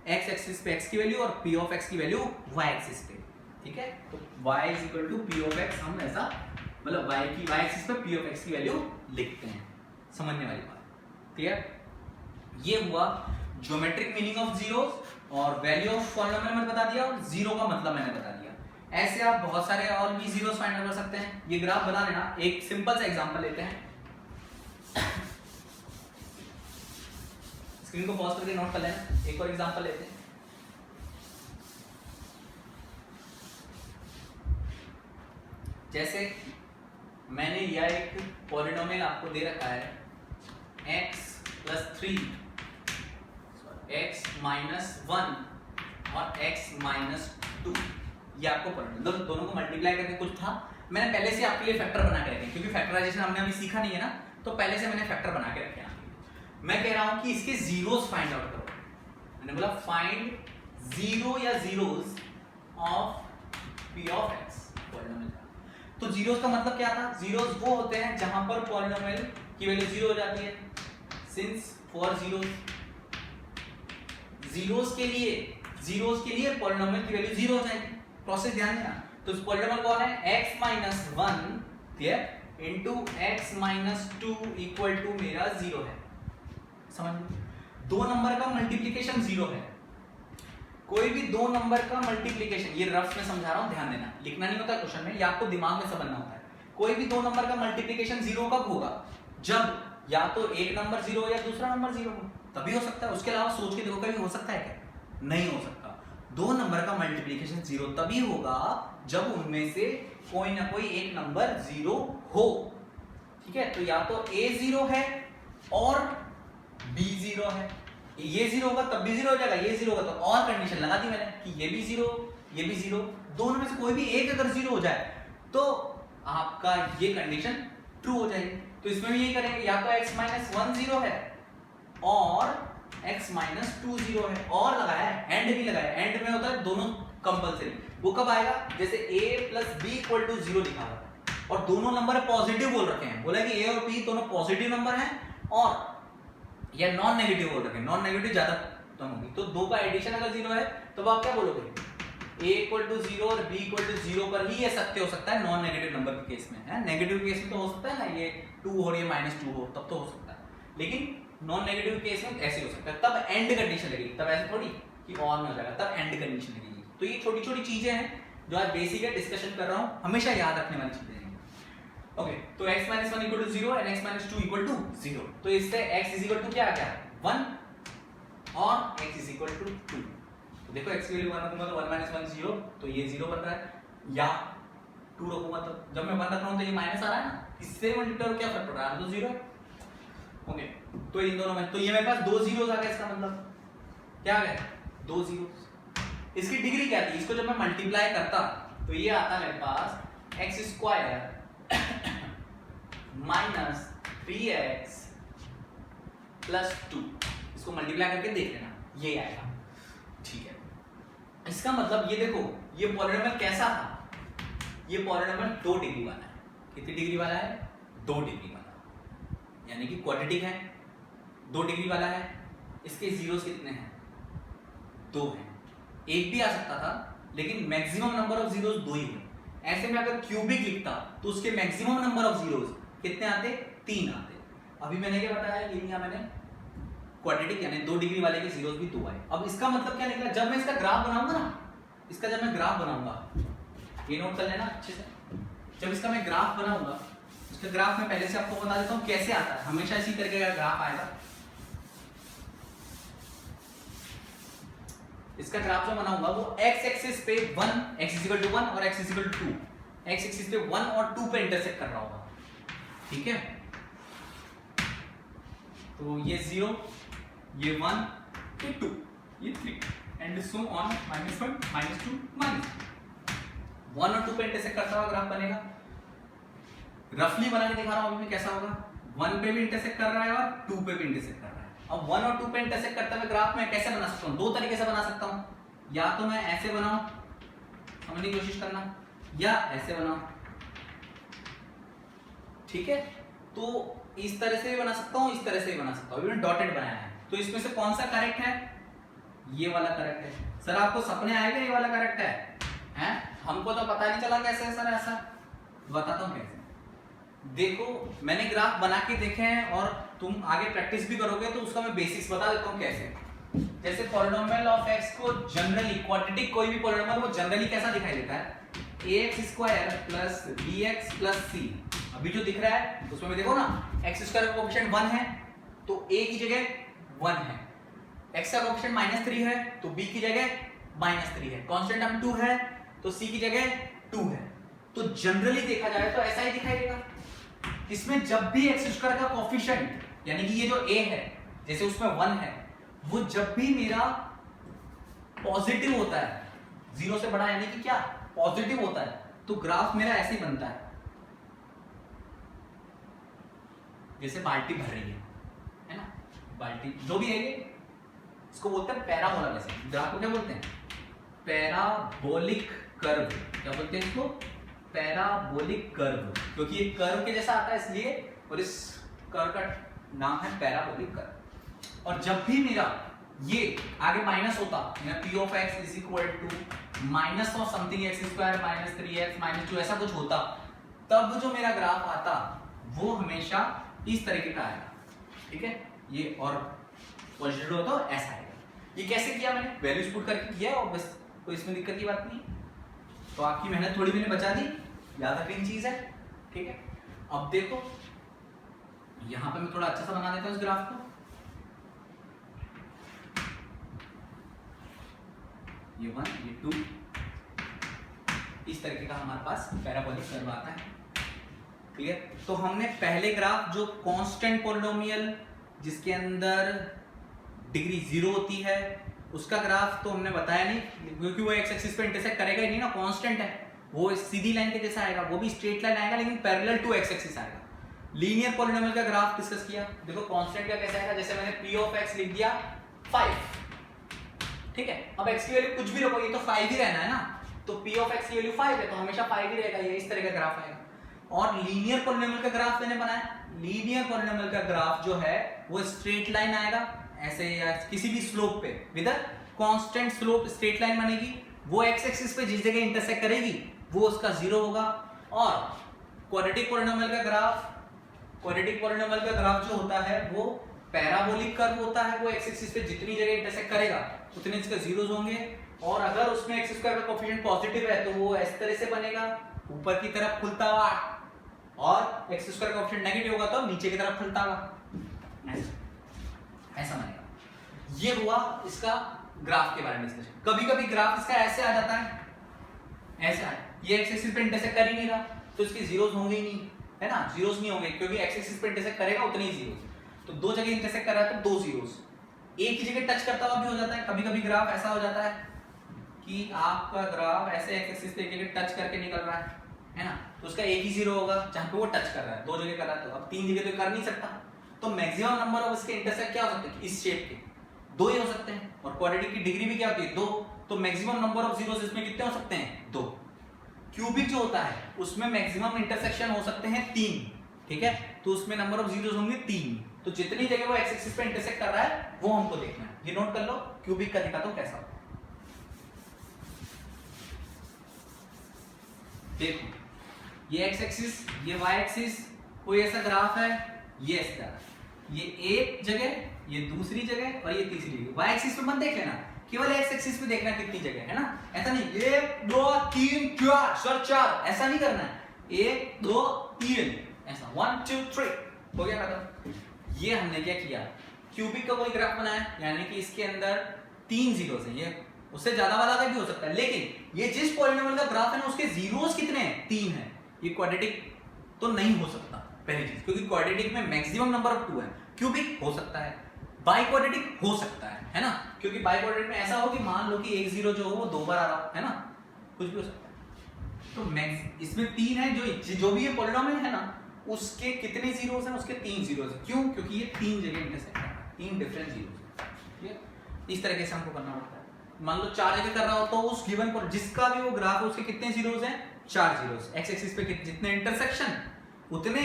एक्स एक्सिस पे एक्स की वैल्यू और पी ऑफ एक्स की वैल्यू वाई एक्सिस पे। ठीक है, तो y = p of x हम ऐसा मतलब y एक्सिस पे p of x की वैल्यू लिखते हैं। समझने वाली बात क्लियर? ये हुआ ज्योमेट्रिक मीनिंग ऑफ जीरोस और वैल्यू ऑफ पॉलिनोमियल मैंने बता दिया और जीरो का मतलब मैंने बता दिया। ऐसे आप बहुत सारे और भी जीरोस फाइंड आउट कर सकते हैं। ये ग्राफ बना लेना, एक सिंपल सा एग्जांपल लेते हैं, स्क्रीन को पॉज करके नोट कर लेना। एक और एग्जांपल लेते हैं। जैसे मैंने लिया एक पॉलिनोमियल आपको दे रखा है x + 3 x - 1 और x - 2। ये आपको पॉलिनोमियल दोनों को मल्टीप्लाई करके कुछ था, मैंने पहले से आपके लिए फैक्टर बना के रखे, क्योंकि फैक्टराइजेशन हमने अभी सीखा नहीं है ना, तो पहले से मैंने फैक्टर बना के रखे हैं। मैं कह रहा हूं कि इसके जीरोस फाइंड आउट करो। मैंने बोला फाइंड जीरो या zeros of p of x polynomial. तो जीरोस का मतलब क्या था? जीरोस वो होते हैं जहां पर पॉलिनोमियल की वैल्यू जीरो हो जाती है। सिंस फॉर जीरोस के लिए पॉलिनोमियल की वैल्यू जीरो हो जाएगी। प्रोसेस ध्यान देना। तो पॉलिनोमियल कौन है? x - 1 clear into x - 2 equal to मेरा जीरो है। समझ लो, दो नंबर का मल्टीप्लिकेशन जीरो है। कोई भी दो नंबर का मल्टीप्लिकेशन, ये रफ में समझा रहा हूं, ध्यान देना, लिखना नहीं होता क्वेश्चन में, ये आपको दिमाग में समझना होता है। कोई भी दो नंबर का मल्टीप्लिकेशन जीरो कब होगा? जब या तो एक नंबर जीरो या दूसरा नंबर जीरो हो, तभी हो सकता है। उसके अलावा सोच के देखो, कभी हो सकता है क्या? नहीं हो सकता। दो नंबर का मल्टीप्लिकेशन जीरो तभी होगा जब उनमें से कोई ना कोई एक नंबर जीरो हो। ठीक है, तो या तो a जीरो है और b जीरो है। ये जीरो होगा तब भी जीरो हो जाएगा, ये जीरो होगा तो और कंडीशन लगा दी मैंने कि ये भी जीरो, ये भी जीरो, दोनों में से कोई भी एक अगर जीरो हो जाए तो आपका ये कंडीशन ट्रू हो जाएगी। तो इसमें भी यही करेंगे, या तो x - 1 जीरो है और x - 2 जीरो है, और लगाया है, एंड भी लगाया है। एंड में होता है दोनों कंपलसरी। वो कब आएगा? जैसे a + b = 0 लिखा हुआ है और दोनों नंबर पॉजिटिव बोल रखे हैं, बोला कि a और b दोनों पॉजिटिव नंबर हैं और या नॉन नेगेटिव बोल रखे हैं, नॉन नेगेटिव ज्यादा कम होगी। तो दो का एडिशन अगर जीरो है तो आप क्या बोलोगे? a = 0 और b = 0 पर ही ये सत्य हो सकता है नॉन नेगेटिव नंबर के केस में। है नेगेटिव केस में तो हो सकता है ना, ये 2 हो और ये -2 हो, तब तो हो सकता है, लेकिन नॉन नेगेटिव केस में ऐसे हो सकता है। तब एंड कंडीशन लगेगी, तब ऐसे थोड़ी कि ऑन हो जाएगा, तब एंड कंडीशन लगेगी। तो ये छोटी छोटी चीजें हैं जो आज बेसिक है, डिस्कशन कर रहा हूं, हमेशा याद रखने वाली चीजें हैं। ओके, तो x - 1 = 0 और x - 2 = 0। तो इससे x = क्या आ गया? 1 और x = 2। तो देखो x की वैल्यू 1 रखूंगा तो 1 - 1 0, तो ये 0 बन रहा है, या 2 रखूंगा तो जब मैं 1 रख रहा हूं तो ये माइनस आ रहा है ना, इससे मल्टीप्लाई क्या फर्क पड़ रहा है? तो 0 है। ओके, तो इन दोनों में तो ये मेरे पास 2 जीरोस आ गए, इसका मतलब क्या आ गया 2 जीरोस। इसकी डिग्री क्या थी, इसको जब मैं मल्टीप्लाई करता तो ये आता मेरे पास x square minus 3x plus 2, इसको मल्टीप्लाई करके देख लेना ये आएगा, ठीक है। इसका मतलब ये देखो ये पॉलिनोमियल कैसा था, ये पॉलिनोमियल 2 डिग्री वाला है। कितनी डिग्री वाला है, 2 डिग्री वाला, यानी कि क्वाड्रेटिक है, 2 डिग्री वाला है। इसके जीरोस कितने हैं, 2 हैं। एक भी आ सकता था लेकिन मैक्सिमम नंबर ऑफ जीरोस 2 ही है। ऐसे में अगर क्यूबिक लिखता तो उसके मैक्सिमम नंबर ऑफ जीरोस कितने आते, 3 आते। अभी मैंने क्या बताया, ये लिया मैंने क्वाड्रेटिक यानी 2 डिग्री वाले के जीरोस भी 2 आए। अब इसका मतलब क्या निकला, जब मैं इसका ग्राफ बनाऊंगा ना, इसका जब मैं ग्राफ बनाऊंगा, ये नोट कर लेना अच्छे से, जब इसका मैं ग्राफ बनाऊंगा, इसका ग्राफ मैं पहले से आपको बता देता हूं कैसे आता है। हमेशा इसी तरीके का ग्राफ आएगा। इसका ग्राफ जो बनाऊंगा वो x एक्सिस पे 1 x = 1 और x = 2, x एक्सिस पे 1 और 2 पे इंटरसेक्ट कर रहा होगा, ठीक है। तो ये 0, ये 1, ये 2, ये 3 एंड सो ऑन -1 -2 -1 और 2 पे इंटरसेक्ट करता हुआ ग्राफ बनेगा। रफली बना के दिखा रहा हूं अभी मैं कैसा होगा, 1 पे भी इंटरसेक्ट कर रहा है और 2 पे भी इंटरसेक्ट कर रहा है। अब 1 और 2 पे इंटरसेक्ट करते हुए ग्राफ में कैसे बना सकता हूं, 2 तरीके से बना सकता हूं, या तो मैं ऐसे बनाऊं, समझने की कोशिश करना, या ऐसे बनाऊं, ठीक है। तो इस तरह से भी बना सकता हूं, इस तरह से भी बना सकता हूं। अभी मैंने डॉटेड बनाया है, तो इसमें से कौन सा करेक्ट है, ये वाला करेक्ट है। सर आपको सपने आएगा ये वाला करेक्ट है, हैं? हमको तो पता नहीं चला कैसे है सर, ऐसा बताता हूं कैसे। देखो मैंने ग्राफ बना के देखे हैं और तुम आगे प्रैक्टिस भी करोगे तो उसका मैं बेसिक्स बता देता हूं कैसे। जैसे पॉलिनोमियल ऑफ x को जनरली, क्वाड्रेटिक कोई भी पॉलिनोमियल वो जनरली कैसा दिखाई देता है, ax² plus bx plus c। अभी जो दिख रहा है उसमें भी देखो ना, x² का कोएफिशिएंट 1 है तो a की जगह 1 है, x का कोएफिशिएंट -3 है तो b की जगह -3 है, कांस्टेंट टर्म 2 है तो c की जगह 2 है। तो जनरली देखा जाए तो ऐसा ही दिखाई देगा। इसमें जब भी x² का कोएफिशिएंट यानी कि ये जो a है, जैसे उसमें 1 है, वो जब भी मेरा पॉजिटिव होता है, 0 से बड़ा यानी कि क्या पॉजिटिव होता है, तो ग्राफ मेरा ऐसे ही बनता है, जैसे बाल्टी भर रही है ना, बाल्टी जो भी है ये, इसको बोलते हैं पैराबोला। वैसे ग्राफ को क्या बोलते हैं, पैराबोलिक कर्व। क्या बोलते हैं इसको, पैराबोलिक कर्व, क्योंकि ये कर्व के जैसा आता है इसलिए, और इस कर्व का नाम है पैराबोलिक कर्व। और जब भी मेरा ये आगे माइनस होता, मेरा p of x is equal to minus of something x² minus 3x minus 2 ऐसा कुछ होता, तब जो मेरा ग्राफ आता वो हमेशा इस तरीके का आएगा, ठीक है। ये और पॉजिटिव होता है ऐसा आएगा। ये कैसे किया मैंने, वैल्यूज पुट करके किया और बस, कोई इसमें दिक्कत की बात नहीं। तो आपकी मेहनत थोड़ी मैंने बचा दी, याद रखने चीज है, ठीक है। अब देखो यहां पे मैं थोड़ा अच्छा सा बना देता हूं इस ग्राफ को। ये 1 ये 2 इस तरीके का हमारे पास पैराबोलिक कर्व आता है, क्लियर। तो हमने पहले ग्राफ जो कांस्टेंट पॉलिनोमियल जिसके अंदर डिग्री 0 होती है उसका ग्राफ तो हमने बताया नहीं, क्योंकि वो x एक्सिस पे इंटरसेक्ट करेगा ही नहीं ना, कांस्टेंट है, वो सीधी लाइन के जैसा आएगा, वो भी स्ट्रेट लाइन आएगा लेकिन पैरेलल टू x एक्सिस आएगा। लीनियर पॉलिनोमियल का ग्राफ डिस्कस किया, देखो कांस्टेंट का कैसा आएगा, जैसे मैंने p of x लिख दिया 5, ठीक है। अब x की वैल्यू कुछ भी रखो, ये तो 5 ही रहना है ना, तो p of x की वैल्यू 5 है तो हमेशा 5 ही रहेगा, ये इस तरह का ग्राफ आएगा। और लीनियर पॉलिनोमियल का ग्राफ मैंने बनाया, लीनियर पॉलिनोमियल का ग्राफ जो है वो स्ट्रेट लाइन आएगा ऐसे, या किसी भी स्लोप पे with a constant slope straight line बनेगी, वो x एक्सिस पे जिस जगह इंटरसेक्ट करेगी वो उसका 0 होगा। और क्वाड्रेटिक पॉलिनोमियल का ग्राफ, क्वाड्रेटिक पॉलिनोमियल का ग्राफ जो होता है वो पैराबोलिक कर्व होता है, वो x एक्सिस पे जितनी जगह इंटरसेक्ट करेगा उतने इसके जीरोस होंगे। और अगर उसमें x² का कोएफिशिएंट पॉजिटिव है तो वो इस तरह से बनेगा, ऊपर की तरफ खुलता हुआ, और x² का कोएफिशिएंट नेगेटिव होगा तो नीचे की तरफ खुलता हुआ, ऐसा बनेगा। ये हुआ इसका ग्राफ के बारे में डिस्कशन। कभी कभी ग्राफ इसका ऐसे आ जाता है, ऐसा है, ये x एक्सिस पे इंटरसेक्ट कर ही नहीं रहा तो इसके जीरोस होंगे ही नहीं, है ना, जीरोस नहीं होंगे क्योंकि x एक्सिस पे इंटरसेक्ट करेगा उतने ही जीरोस। तो दो जगह इंटरसेक्ट कर रहा है तो दो जीरोस एक ही जगह टच करता हुआ भी हो जाता है। कभी कभी ग्राफ ऐसा हो जाता है कि आपका ग्राफ ऐसे एक्स एक्सिस पे एक जगह टच करके निकल रहा है ना, तो उसका एक ही जीरो होगा जहां पे वो टच कर रहा है। दो जगह कर रहा है तो अब तीन जगह तो कर नहीं सकता, तो मैक्सिमम नंबर ऑफ इसके इंटरसेक्ट क्या हो सकते हैं इस शेप के, दो ही हो सकते हैं। और क्वाड्रेटिक की डिग्री भी क्या होती है, दो, तो मैक्सिमम नंबर ऑफ जीरोस इसमें कितने हो सकते हैं, दो। क्यूबिक जो होता है उसमें मैक्सिमम इंटरसेक्शन हो सकते हैं तीन, ठीक है, तो उसमें नंबर ऑफ जीरोस होंगे तीन। तो जितनी जगह वो एक्स एक्सिस पे इंटरसेक्ट कर रहा है वो हमको देखना है। ये नोट कर लो, क्यूबिक का दिखाता हूं कैसा होता है। देखो ये एक्स एक्सिस, ये वाई एक्सिस, कोई ऐसा ग्राफ है, ये इस तरह, ये एक जगह, ये दूसरी जगह और ये तीसरी जगह। वाई एक्सिस पे मत देख लेना, केवल एक्स एक्सिस पे देखना कितनी जगह है ना, ऐसा नहीं 1 2 3 4 सर 4 ऐसा नहीं करना है, 1 2 3 ऐसा 1 2 3 हो गया खत्म। ये हमने क्या किया, क्यूबिक का कोई ग्राफ बनाया, यानी कि इसके अंदर तीन जीरोस हैं, ये उससे ज्यादा वाला का भी हो सकता है, लेकिन ये जिस पॉलिनोमियल का ग्राफ है ना उसके जीरोस कितने हैं, तीन हैं। ये क्वाड्रेटिक तो नहीं हो सकता पहली चीज, क्योंकि क्वाड्रेटिक में मैक्सिमम नंबर ऑफ 2 है। क्यूबिक हो सकता है, बाई क्वाड्रेटिक हो सकता है ना, क्योंकि बाई क्वाड्रेटिक में ऐसा हो कि मान लो कि एक जीरो जो हो वो दो बार आ रहा है ना, कुछ भी हो सकता है। तो मैक्स इसमें तीन है, जो भी ये पॉलिनोमियल है ना उसके कितने जीरोस हैं, उसके तीन जीरोस हैं। क्यों, क्योंकि ये तीन जगह इंटरसेक्ट कर रहा है, तीन डिफरेंट जीरोस, ठीक है। इस तरीके से हमको करना पड़ता है। मान लो चार जगह कर रहा हो तो उस गिवन पर जिसका भी वो ग्राफ है उसके कितने जीरोस हैं, चार जीरोस। एक्स एक्सिस पे जितने इंटरसेक्शन उतने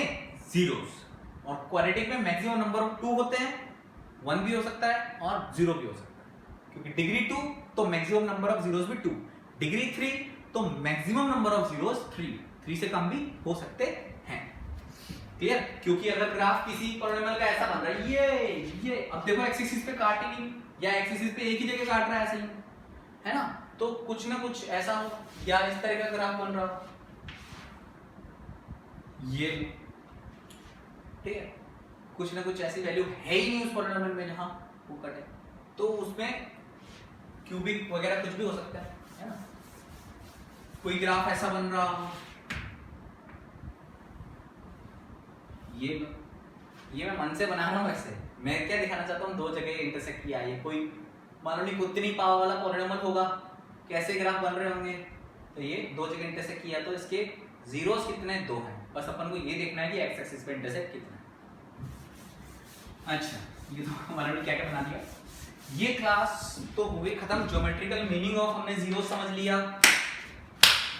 जीरोस। और क्वाड्रेटिक में मैक्सिमम नंबर ऑफ 2 होते हैं, 1 भी हो सकता है और 0 भी हो सकता है, क्योंकि डिग्री 2 तो मैक्सिमम नंबर ऑफ जीरोस भी 2, डिग्री 3 तो मैक्सिमम नंबर ऑफ जीरोस 3 से कम भी हो सकते हैं। क्लियर, क्योंकि अगर ग्राफ किसी पॉलिनोमियल का ऐसा बन रहा है, ये अब देखो एक्स एक्सिस पे काट ही नहीं, या एक्स एक्सिस पे एक ही जगह काट रहा है ऐसे ही, है ना, तो कुछ ना कुछ ऐसा हो, या इस तरह का ग्राफ बन रहा हो, ये ठीक है, कुछ ना कुछ ऐसी वैल्यू है ही नहीं उस पॉलिनोमियल में जहां वो कटे, तो उसमें क्यूबिक वगैरह कुछ भी हो सकता है ना। कोई ग्राफ ऐसा बन रहा हो, ये मैं मन से बना रहा हूं, वैसे मैं क्या दिखाना चाहता हूँ, दो जगह इंटरसेक्ट किया, ये कोई मान लो नहीं उतनी पावर वाला पॉलिनोमियल होगा, कैसे ग्राफ बन रहे होंगे, तो ये दो जगह इंटरसेक्ट किया तो इसके जीरोस कितने, दो हैं, बस अपन को ये देखना है कि एक्स एक्सिस पे इंटरसेक्ट कितना है। अच्छा, ये तो हमारा क्या क्या बना दिया। ये क्लास तो हुई खत्म, ज्योमेट्रिकल मीनिंग ऑफ हमने जीरोस समझ लिया,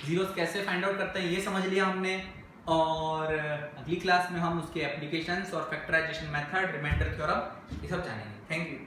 जीरोस कैसे फाइंड आउट करते हैं ये समझ लिया हमने, और अगली क्लास में हम उसके एप्लीकेशंस और फैक्टराइजेशन मेथड, रिमाइंडर थ्योरम ये सब जानेंगे। Thank you.